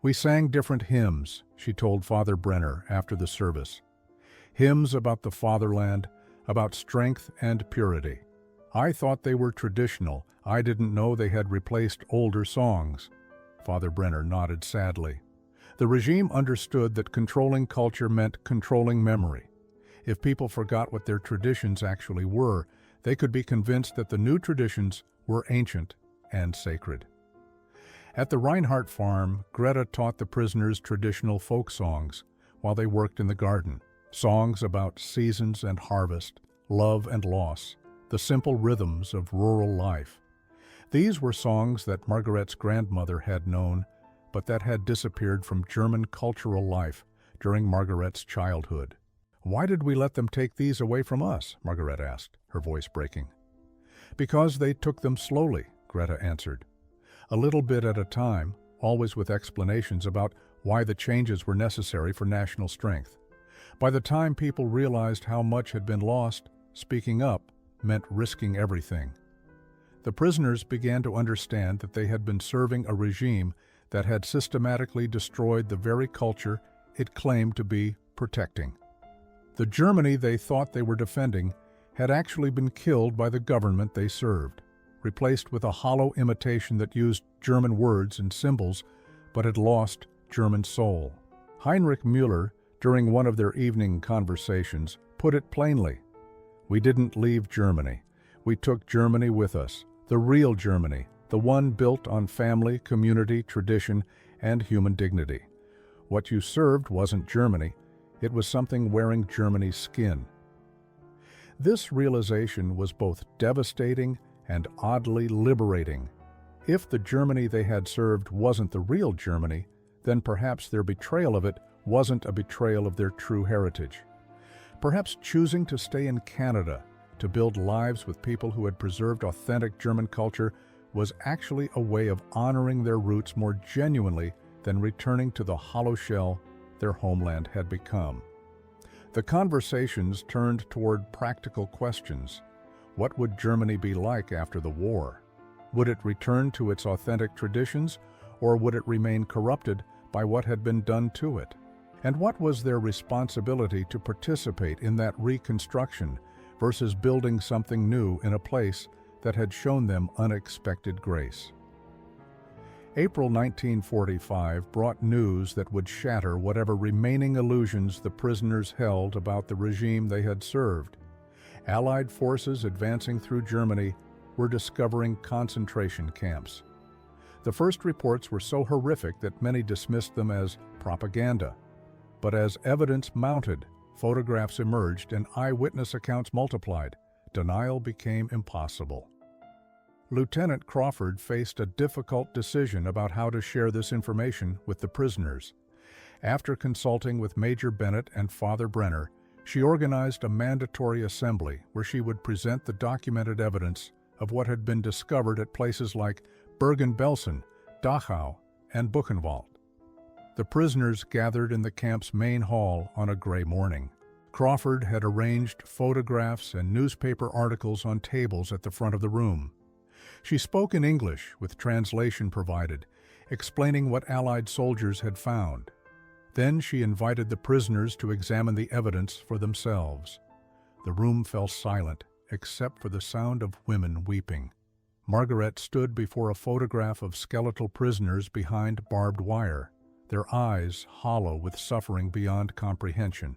"We sang different hymns," she told Father Brenner after the service. "Hymns about the fatherland, about strength and purity. I thought they were traditional. I didn't know they had replaced older songs." Father Brenner nodded sadly. The regime understood that controlling culture meant controlling memory. If people forgot what their traditions actually were, they could be convinced that the new traditions were ancient and sacred. At the Reinhardt farm, Greta taught the prisoners traditional folk songs while they worked in the garden. Songs about seasons and harvest, love and loss, the simple rhythms of rural life. These were songs that Margaret's grandmother had known, but that had disappeared from German cultural life during Margaret's childhood. "Why did we let them take these away from us?" Margaret asked, her voice breaking. "Because they took them slowly," Greta answered. "A little bit at a time, always with explanations about why the changes were necessary for national strength. By the time people realized how much had been lost, speaking up meant risking everything." The prisoners began to understand that they had been serving a regime that had systematically destroyed the very culture it claimed to be protecting. The Germany they thought they were defending had actually been killed by the government they served, replaced with a hollow imitation that used German words and symbols, but had lost German soul. Heinrich Müller, during one of their evening conversations, put it plainly: "We didn't leave Germany. We took Germany with us, the real Germany, the one built on family, community, tradition, and human dignity. What you served wasn't Germany, it was something wearing Germany's skin." This realization was both devastating and oddly liberating. If the Germany they had served wasn't the real Germany, then perhaps their betrayal of it wasn't a betrayal of their true heritage. Perhaps choosing to stay in Canada to build lives with people who had preserved authentic German culture was actually a way of honoring their roots more genuinely than returning to the hollow shell their homeland had become. The conversations turned toward practical questions. What would Germany be like after the war? Would it return to its authentic traditions, or would it remain corrupted by what had been done to it? And what was their responsibility to participate in that reconstruction versus building something new in a place that had shown them unexpected grace? April 1945 brought news that would shatter whatever remaining illusions the prisoners held about the regime they had served. Allied forces advancing through Germany were discovering concentration camps. The first reports were so horrific that many dismissed them as propaganda. But as evidence mounted, photographs emerged and eyewitness accounts multiplied. Denial became impossible. Lieutenant Crawford faced a difficult decision about how to share this information with the prisoners. After consulting with Major Bennett and Father Brenner, she organized a mandatory assembly where she would present the documented evidence of what had been discovered at places like Bergen-Belsen, Dachau, and Buchenwald. The prisoners gathered in the camp's main hall on a gray morning. Crawford had arranged photographs and newspaper articles on tables at the front of the room. She spoke in English, with translation provided, explaining what Allied soldiers had found. Then she invited the prisoners to examine the evidence for themselves. The room fell silent, except for the sound of women weeping. Margaret stood before a photograph of skeletal prisoners behind barbed wire, their eyes hollow with suffering beyond comprehension.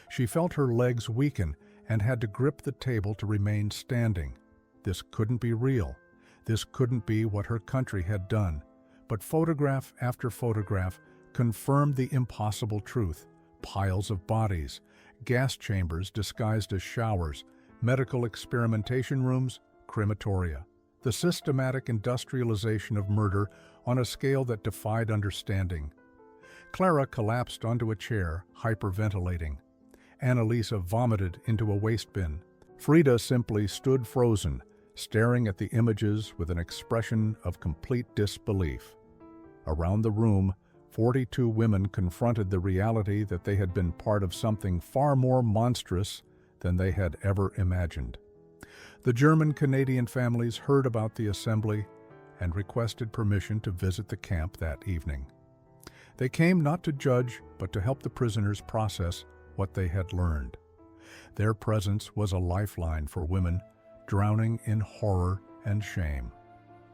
She felt her legs weaken and had to grip the table to remain standing. This couldn't be real. This couldn't be what her country had done. But photograph after photograph confirmed the impossible truth. Piles of bodies, gas chambers disguised as showers, medical experimentation rooms, crematoria. The systematic industrialization of murder on a scale that defied understanding. Clara collapsed onto a chair, hyperventilating. Annalisa vomited into a waste bin. Frida simply stood frozen, staring at the images with an expression of complete disbelief. Around the room, 42 women confronted the reality that they had been part of something far more monstrous than they had ever imagined. The German-Canadian families heard about the assembly and requested permission to visit the camp that evening. They came not to judge, but to help the prisoners process what they had learned. Their presence was a lifeline for women drowning in horror and shame.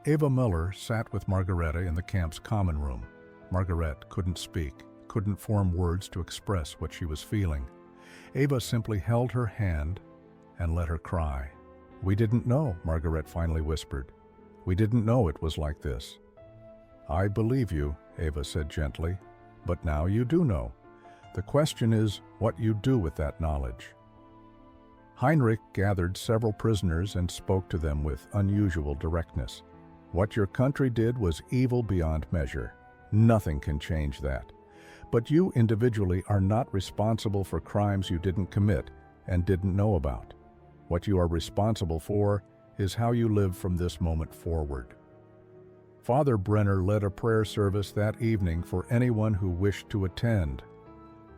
Eva Miller sat with Margareta in the camp's common room. Margaret couldn't speak, couldn't form words to express what she was feeling. Eva simply held her hand and let her cry. "We didn't know," Margaret finally whispered. "We didn't know it was like this." "I believe you," Eva said gently, "but now you do know. The question is what you do with that knowledge." Heinrich gathered several prisoners and spoke to them with unusual directness. "What your country did was evil beyond measure. Nothing can change that. But you individually are not responsible for crimes you didn't commit and didn't know about. What you are responsible for is how you live from this moment forward." Father Brenner led a prayer service that evening for anyone who wished to attend.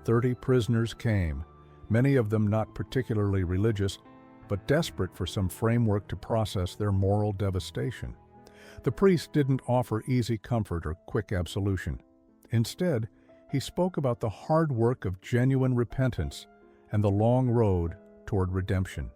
30 prisoners came, many of them not particularly religious, but desperate for some framework to process their moral devastation. The priest didn't offer easy comfort or quick absolution. Instead, he spoke about the hard work of genuine repentance and the long road toward redemption.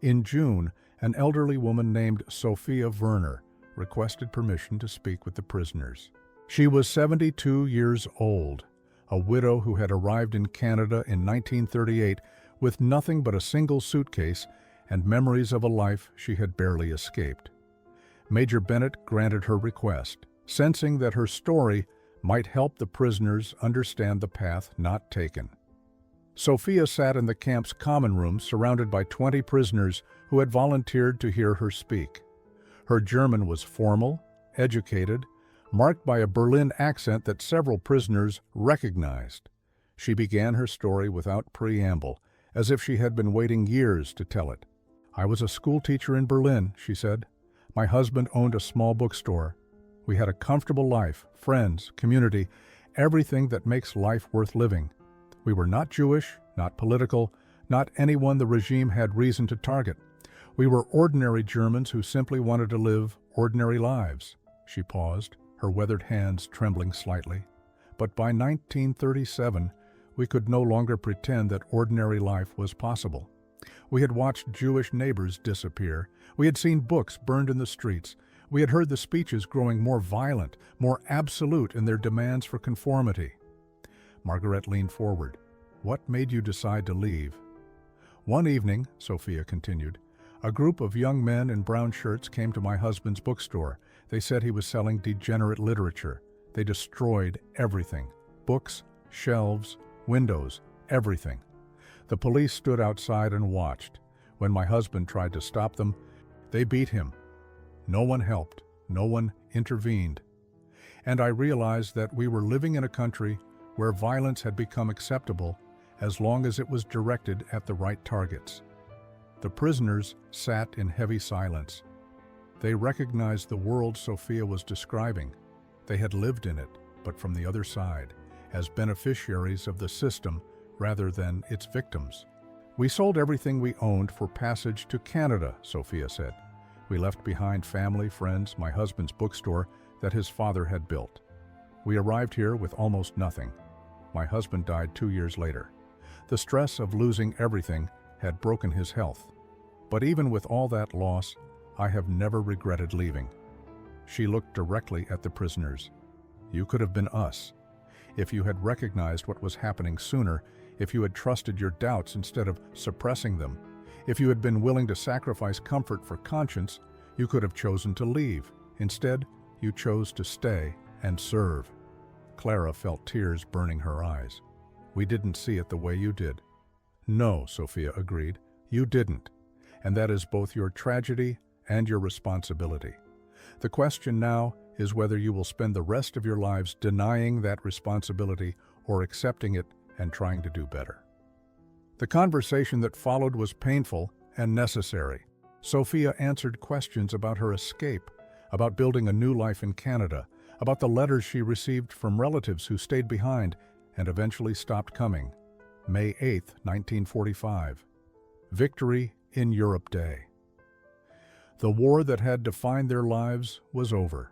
In June, an elderly woman named Sophia Werner requested permission to speak with the prisoners. She was 72 years old, a widow who had arrived in Canada in 1938 with nothing but a single suitcase and memories of a life she had barely escaped. Major Bennett granted her request, sensing that her story might help the prisoners understand the path not taken. Sophia sat in the camp's common room surrounded by 20 prisoners who had volunteered to hear her speak. Her German was formal, educated, marked by a Berlin accent that several prisoners recognized. She began her story without preamble, as if she had been waiting years to tell it. "I was a schoolteacher in Berlin," she said. "My husband owned a small bookstore. We had a comfortable life, friends, community, everything that makes life worth living. We were not Jewish, not political, not anyone the regime had reason to target. We were ordinary Germans who simply wanted to live ordinary lives." She paused, her weathered hands trembling slightly. "But by 1937, we could no longer pretend that ordinary life was possible. We had watched Jewish neighbors disappear. We had seen books burned in the streets. We had heard the speeches growing more violent, more absolute in their demands for conformity. Margaret leaned forward. "What made you decide to leave?" "One evening," Sophia continued, "a group of young men in brown shirts came to my husband's bookstore. They said he was selling degenerate literature. They destroyed everything. Books, shelves, windows, everything. The police stood outside and watched. When my husband tried to stop them, they beat him. No one helped. No one intervened. And I realized that we were living in a country where violence had become acceptable as long as it was directed at the right targets." The prisoners sat in heavy silence. They recognized the world Sophia was describing. They had lived in it, but from the other side, as beneficiaries of the system rather than its victims. "We sold everything we owned for passage to Canada," Sophia said. "We left behind family, friends, my husband's bookstore that his father had built. We arrived here with almost nothing. My husband died 2 years later. The stress of losing everything had broken his health. But even with all that loss, I have never regretted leaving." She looked directly at the prisoners. "You could have been us. If you had recognized what was happening sooner, if you had trusted your doubts instead of suppressing them, if you had been willing to sacrifice comfort for conscience, you could have chosen to leave. Instead, you chose to stay and serve." Clara felt tears burning her eyes. "We didn't see it the way you did." "No," Sophia agreed, "you didn't. And that is both your tragedy and your responsibility. The question now is whether you will spend the rest of your lives denying that responsibility or accepting it and trying to do better." The conversation that followed was painful and necessary. Sophia answered questions about her escape, about building a new life in Canada, about the letters she received from relatives who stayed behind and eventually stopped coming. May 8, 1945. Victory in Europe Day. The war that had defined their lives was over.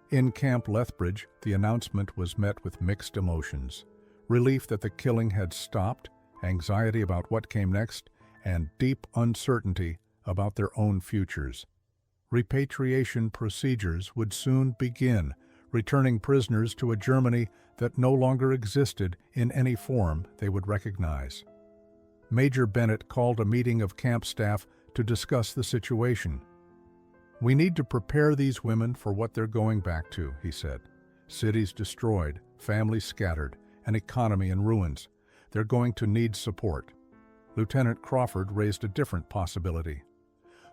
In Camp Lethbridge, the announcement was met with mixed emotions. Relief that the killing had stopped, anxiety about what came next, and deep uncertainty about their own futures. Repatriation procedures would soon begin, returning prisoners to a Germany that no longer existed in any form they would recognize. Major Bennett called a meeting of camp staff to discuss the situation. "We need to prepare these women for what they're going back to," he said. "Cities destroyed, families scattered, an economy in ruins. They're going to need support." Lieutenant Crawford raised a different possibility.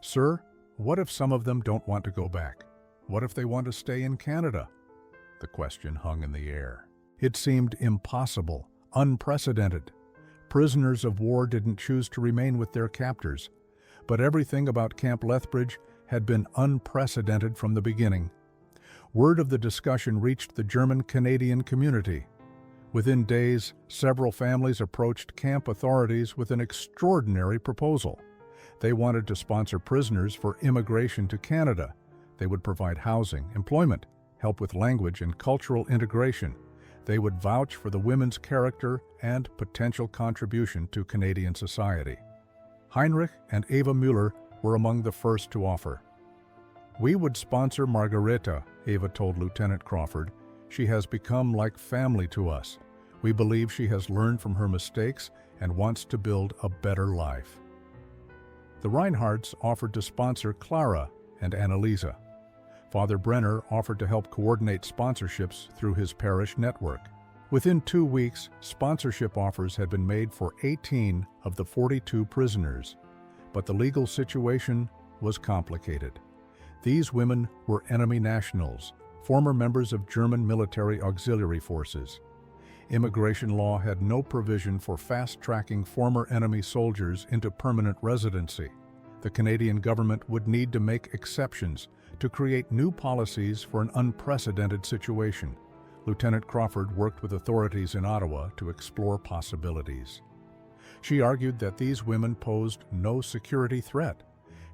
"Sir, what if some of them don't want to go back? What if they want to stay in Canada?" The question hung in the air. It seemed impossible, unprecedented. Prisoners of war didn't choose to remain with their captors. But everything about Camp Lethbridge had been unprecedented from the beginning. Word of the discussion reached the German-Canadian community. Within days, several families approached camp authorities with an extraordinary proposal. They wanted to sponsor prisoners for immigration to Canada. They would provide housing, employment, help with language and cultural integration. They would vouch for the women's character and potential contribution to Canadian society. Heinrich and Eva Müller were among the first to offer. "We would sponsor Margareta," Eva told Lieutenant Crawford. "She has become like family to us. We believe she has learned from her mistakes and wants to build a better life." The Reinhardts offered to sponsor Clara and Annalisa. Father Brenner offered to help coordinate sponsorships through his parish network. Within 2 weeks, sponsorship offers had been made for 18 of the 42 prisoners. But the legal situation was complicated. These women were enemy nationals, former members of German military auxiliary forces. Immigration law had no provision for fast-tracking former enemy soldiers into permanent residency. The Canadian government would need to make exceptions to create new policies for an unprecedented situation. Lieutenant Crawford worked with authorities in Ottawa to explore possibilities. She argued that these women posed no security threat,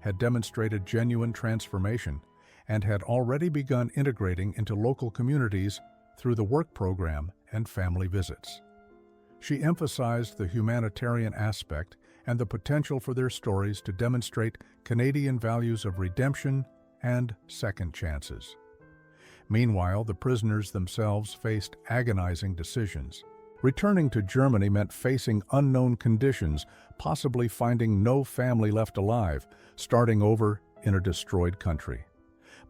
had demonstrated genuine transformation, and had already begun integrating into local communities through the work program and family visits. She emphasized the humanitarian aspect and the potential for their stories to demonstrate Canadian values of redemption and second chances. Meanwhile, the prisoners themselves faced agonizing decisions. Returning to Germany meant facing unknown conditions, possibly finding no family left alive, starting over in a destroyed country.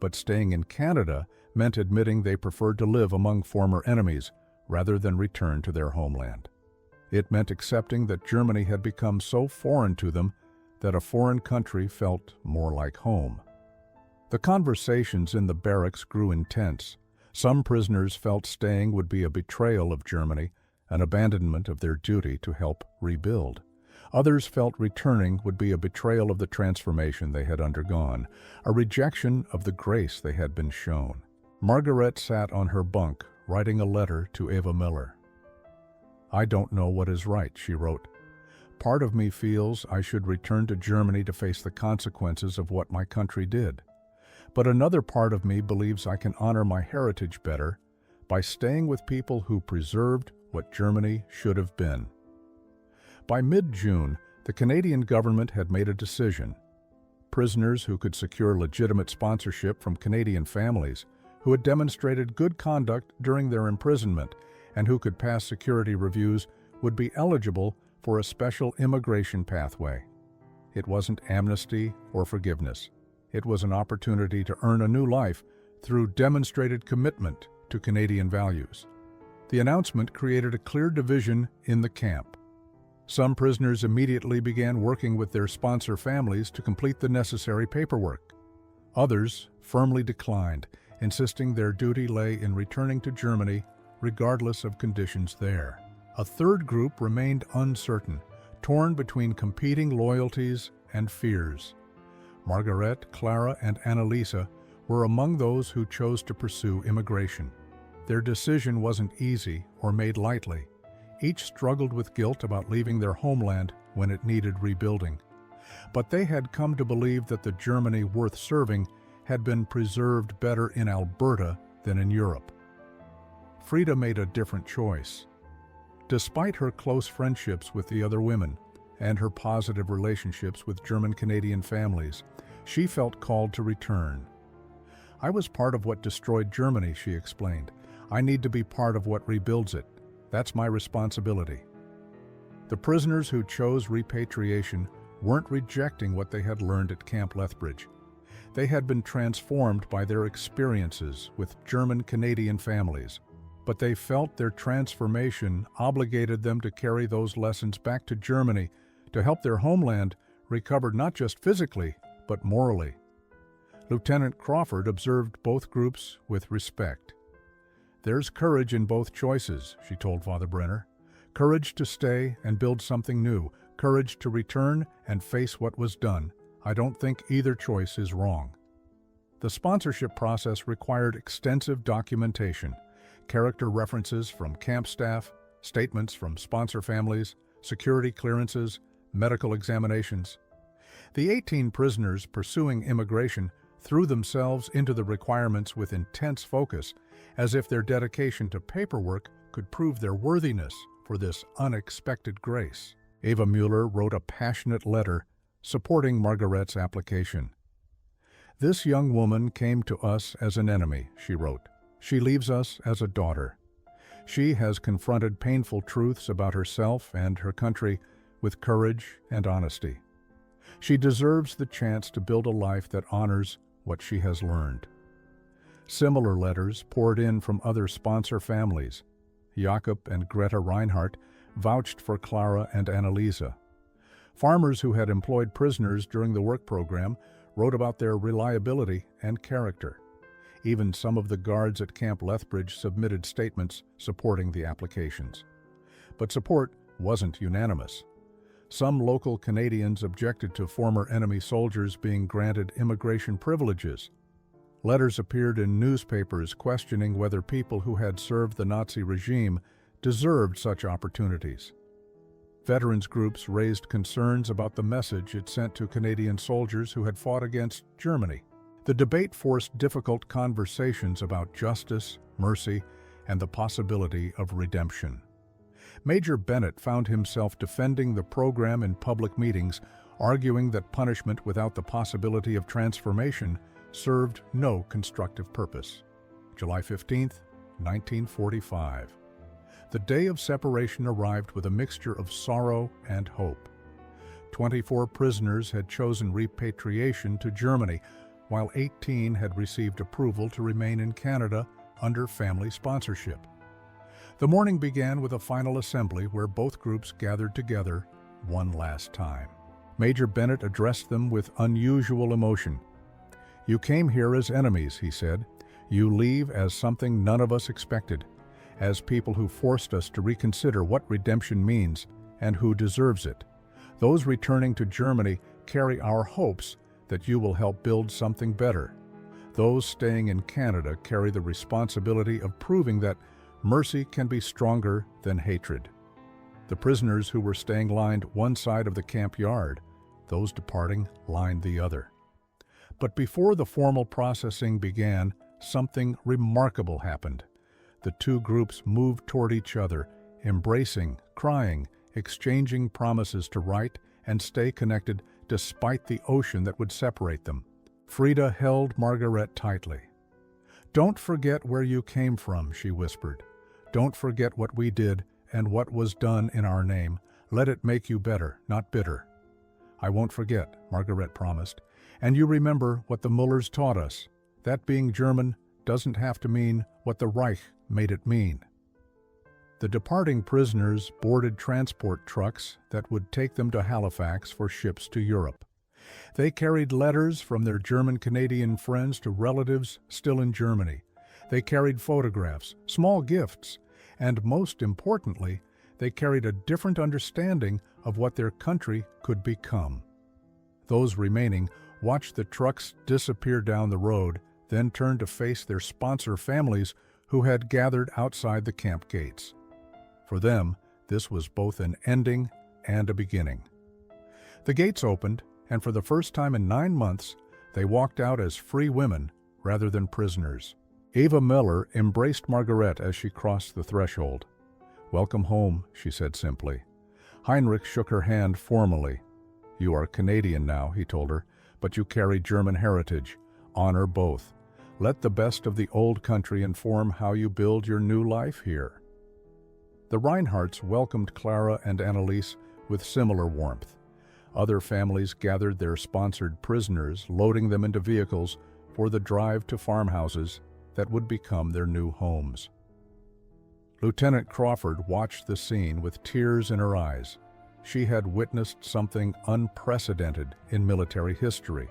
But staying in Canada meant admitting they preferred to live among former enemies rather than return to their homeland. It meant accepting that Germany had become so foreign to them that a foreign country felt more like home. The conversations in the barracks grew intense. Some prisoners felt staying would be a betrayal of Germany, an abandonment of their duty to help rebuild. Others felt returning would be a betrayal of the transformation they had undergone, a rejection of the grace they had been shown. Margaret sat on her bunk, writing a letter to Eva Miller. "I don't know what is right," she wrote. "Part of me feels I should return to Germany to face the consequences of what my country did. But another part of me believes I can honor my heritage better by staying with people who preserved what Germany should have been." By mid-June, the Canadian government had made a decision. Prisoners who could secure legitimate sponsorship from Canadian families, who had demonstrated good conduct during their imprisonment, and who could pass security reviews would be eligible for a special immigration pathway. It wasn't amnesty or forgiveness. It was an opportunity to earn a new life through demonstrated commitment to Canadian values. The announcement created a clear division in the camp. Some prisoners immediately began working with their sponsor families to complete the necessary paperwork. Others firmly declined, insisting their duty lay in returning to Germany regardless of conditions there. A third group remained uncertain, torn between competing loyalties and fears. Margaret, Clara, and Annalisa were among those who chose to pursue immigration. Their decision wasn't easy or made lightly. Each struggled with guilt about leaving their homeland when it needed rebuilding. But they had come to believe that the Germany worth serving had been preserved better in Alberta than in Europe. Frida made a different choice. Despite her close friendships with the other women and her positive relationships with German-Canadian families, she felt called to return. "I was part of what destroyed Germany," she explained. "I need to be part of what rebuilds it. That's my responsibility." The prisoners who chose repatriation weren't rejecting what they had learned at Camp Lethbridge. They had been transformed by their experiences with German-Canadian families, but they felt their transformation obligated them to carry those lessons back to Germany to help their homeland recover not just physically, but morally. Lieutenant Crawford observed both groups with respect. "There's courage in both choices," she told Father Brenner. "Courage to stay and build something new, courage to return and face what was done. I don't think either choice is wrong." The sponsorship process required extensive documentation, character references from camp staff, statements from sponsor families, security clearances, medical examinations. The 18 prisoners pursuing immigration threw themselves into the requirements with intense focus, as if their dedication to paperwork could prove their worthiness for this unexpected grace. Eva Mueller wrote a passionate letter supporting Margaret's application. "This young woman came to us as an enemy," she wrote. "She leaves us as a daughter. She has confronted painful truths about herself and her country with courage and honesty. She deserves the chance to build a life that honors what she has learned." Similar letters poured in from other sponsor families. Jakob and Greta Reinhardt vouched for Clara and Annalisa. Farmers who had employed prisoners during the work program wrote about their reliability and character. Even some of the guards at Camp Lethbridge submitted statements supporting the applications. But support wasn't unanimous. Some local Canadians objected to former enemy soldiers being granted immigration privileges. Letters appeared in newspapers questioning whether people who had served the Nazi regime deserved such opportunities. Veterans groups raised concerns about the message it sent to Canadian soldiers who had fought against Germany. The debate forced difficult conversations about justice, mercy, and the possibility of redemption. Major Bennett found himself defending the program in public meetings, arguing that punishment without the possibility of transformation served no constructive purpose. July 15, 1945. The day of separation arrived with a mixture of sorrow and hope. 24 prisoners had chosen repatriation to Germany, while 18 had received approval to remain in Canada under family sponsorship. The morning began with a final assembly where both groups gathered together one last time. Major Bennett addressed them with unusual emotion. "You came here as enemies," he said. "You leave as something none of us expected, as people who forced us to reconsider what redemption means and who deserves it. Those returning to Germany carry our hopes that you will help build something better. Those staying in Canada carry the responsibility of proving that mercy can be stronger than hatred." The prisoners who were staying lined one side of the camp yard. Those departing lined the other. But before the formal processing began, something remarkable happened. The two groups moved toward each other, embracing, crying, exchanging promises to write and stay connected despite the ocean that would separate them. Frida held Margaret tightly. "Don't forget where you came from," she whispered. "Don't forget what we did and what was done in our name. Let it make you better, not bitter." "I won't forget," Margaret promised. "And you remember what the Mullers taught us, that being German doesn't have to mean what the Reich made it mean." The departing prisoners boarded transport trucks that would take them to Halifax for ships to Europe. They carried letters from their German-Canadian friends to relatives still in Germany. They carried photographs, small gifts, and most importantly, they carried a different understanding of what their country could become. Those remaining watched the trucks disappear down the road, then turned to face their sponsor families who had gathered outside the camp gates. For them, this was both an ending and a beginning. The gates opened, and for the first time in 9 months, they walked out as free women rather than prisoners. Eva Miller embraced Margaret as she crossed the threshold. "Welcome home," she said simply. Heinrich shook her hand formally. "You are Canadian now," he told her, "but you carry German heritage. Honor both. Let the best of the old country inform how you build your new life here." The Reinhardts welcomed Clara and Anneliese with similar warmth. Other families gathered their sponsored prisoners, loading them into vehicles for the drive to farmhouses that would become their new homes. Lieutenant Crawford watched the scene with tears in her eyes. She had witnessed something unprecedented in military history.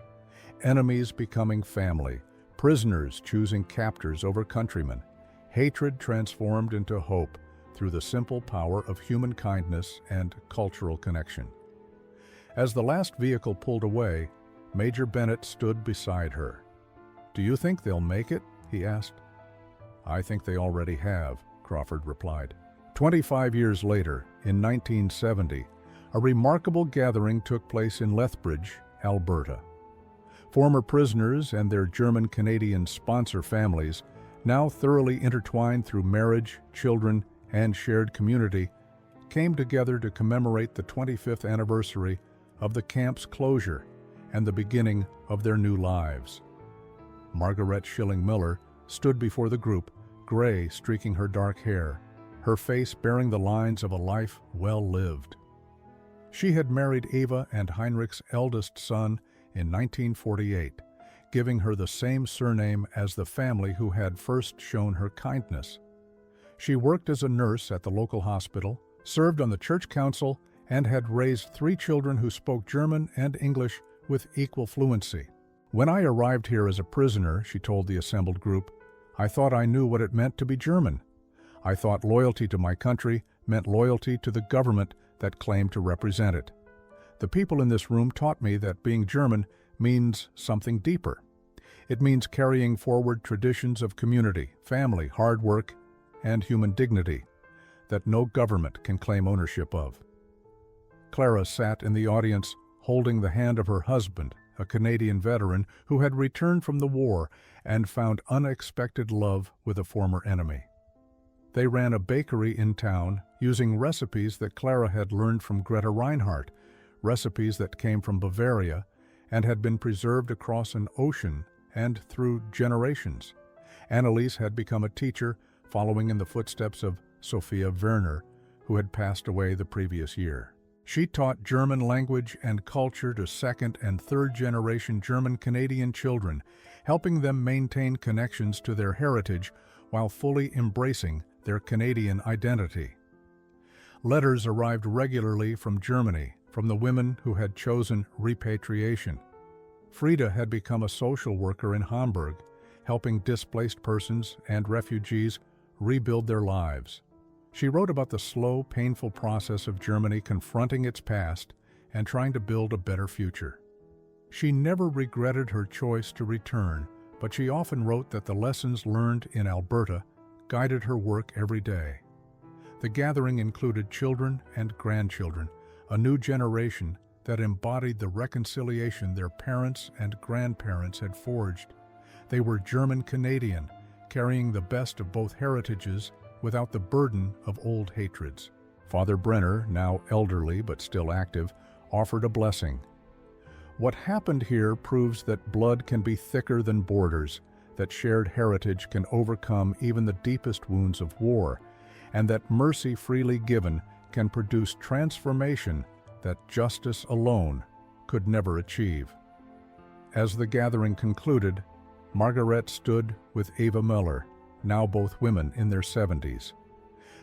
Enemies becoming family, prisoners choosing captors over countrymen, hatred transformed into hope through the simple power of human kindness and cultural connection. As the last vehicle pulled away, Major Bennett stood beside her. "Do you think they'll make it?" he asked. "I think they already have," Crawford replied. 25 years later, in 1970, a remarkable gathering took place in Lethbridge, Alberta. Former prisoners and their German-Canadian sponsor families, now thoroughly intertwined through marriage, children, and shared community, came together to commemorate the 25th anniversary of the camp's closure and the beginning of their new lives. Margaret Schilling Miller stood before the group, gray streaking her dark hair, her face bearing the lines of a life well lived. She had married Eva and Heinrich's eldest son in 1948, giving her the same surname as the family who had first shown her kindness. She worked as a nurse at the local hospital, served on the church council, and had raised 3 children who spoke German and English with equal fluency. "When I arrived here as a prisoner," she told the assembled group, "I thought I knew what it meant to be German. I thought loyalty to my country meant loyalty to the government that claimed to represent it. The people in this room taught me that being German means something deeper. It means carrying forward traditions of community, family, hard work, and human dignity that no government can claim ownership of." Clara sat in the audience holding the hand of her husband, a Canadian veteran who had returned from the war and found unexpected love with a former enemy. They ran a bakery in town using recipes that Clara had learned from Greta Reinhardt, recipes that came from Bavaria and had been preserved across an ocean and through generations. Anneliese had become a teacher, following in the footsteps of Sophia Werner, who had passed away the previous year. She taught German language and culture to second- and third-generation German-Canadian children, helping them maintain connections to their heritage while fully embracing their Canadian identity. Letters arrived regularly from Germany, from the women who had chosen repatriation. Frida had become a social worker in Hamburg, helping displaced persons and refugees rebuild their lives. She wrote about the slow, painful process of Germany confronting its past and trying to build a better future. She never regretted her choice to return, but she often wrote that the lessons learned in Alberta guided her work every day. The gathering included children and grandchildren, a new generation that embodied the reconciliation their parents and grandparents had forged. They were German-Canadian, carrying the best of both heritages without the burden of old hatreds. Father Brenner, now elderly but still active, offered a blessing. What happened here proves that blood can be thicker than borders, that shared heritage can overcome even the deepest wounds of war, and that mercy freely given can produce transformation that justice alone could never achieve. As the gathering concluded, Margaret stood with Eva Müller, now both women in their 70s.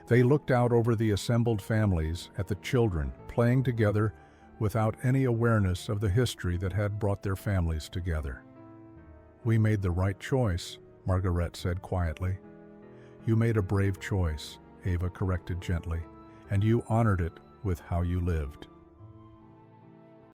They looked out over the assembled families at the children playing together without any awareness of the history that had brought their families together. "We made the right choice," Margaret said quietly. "You made a brave choice," Eva corrected gently, "and you honored it with how you lived."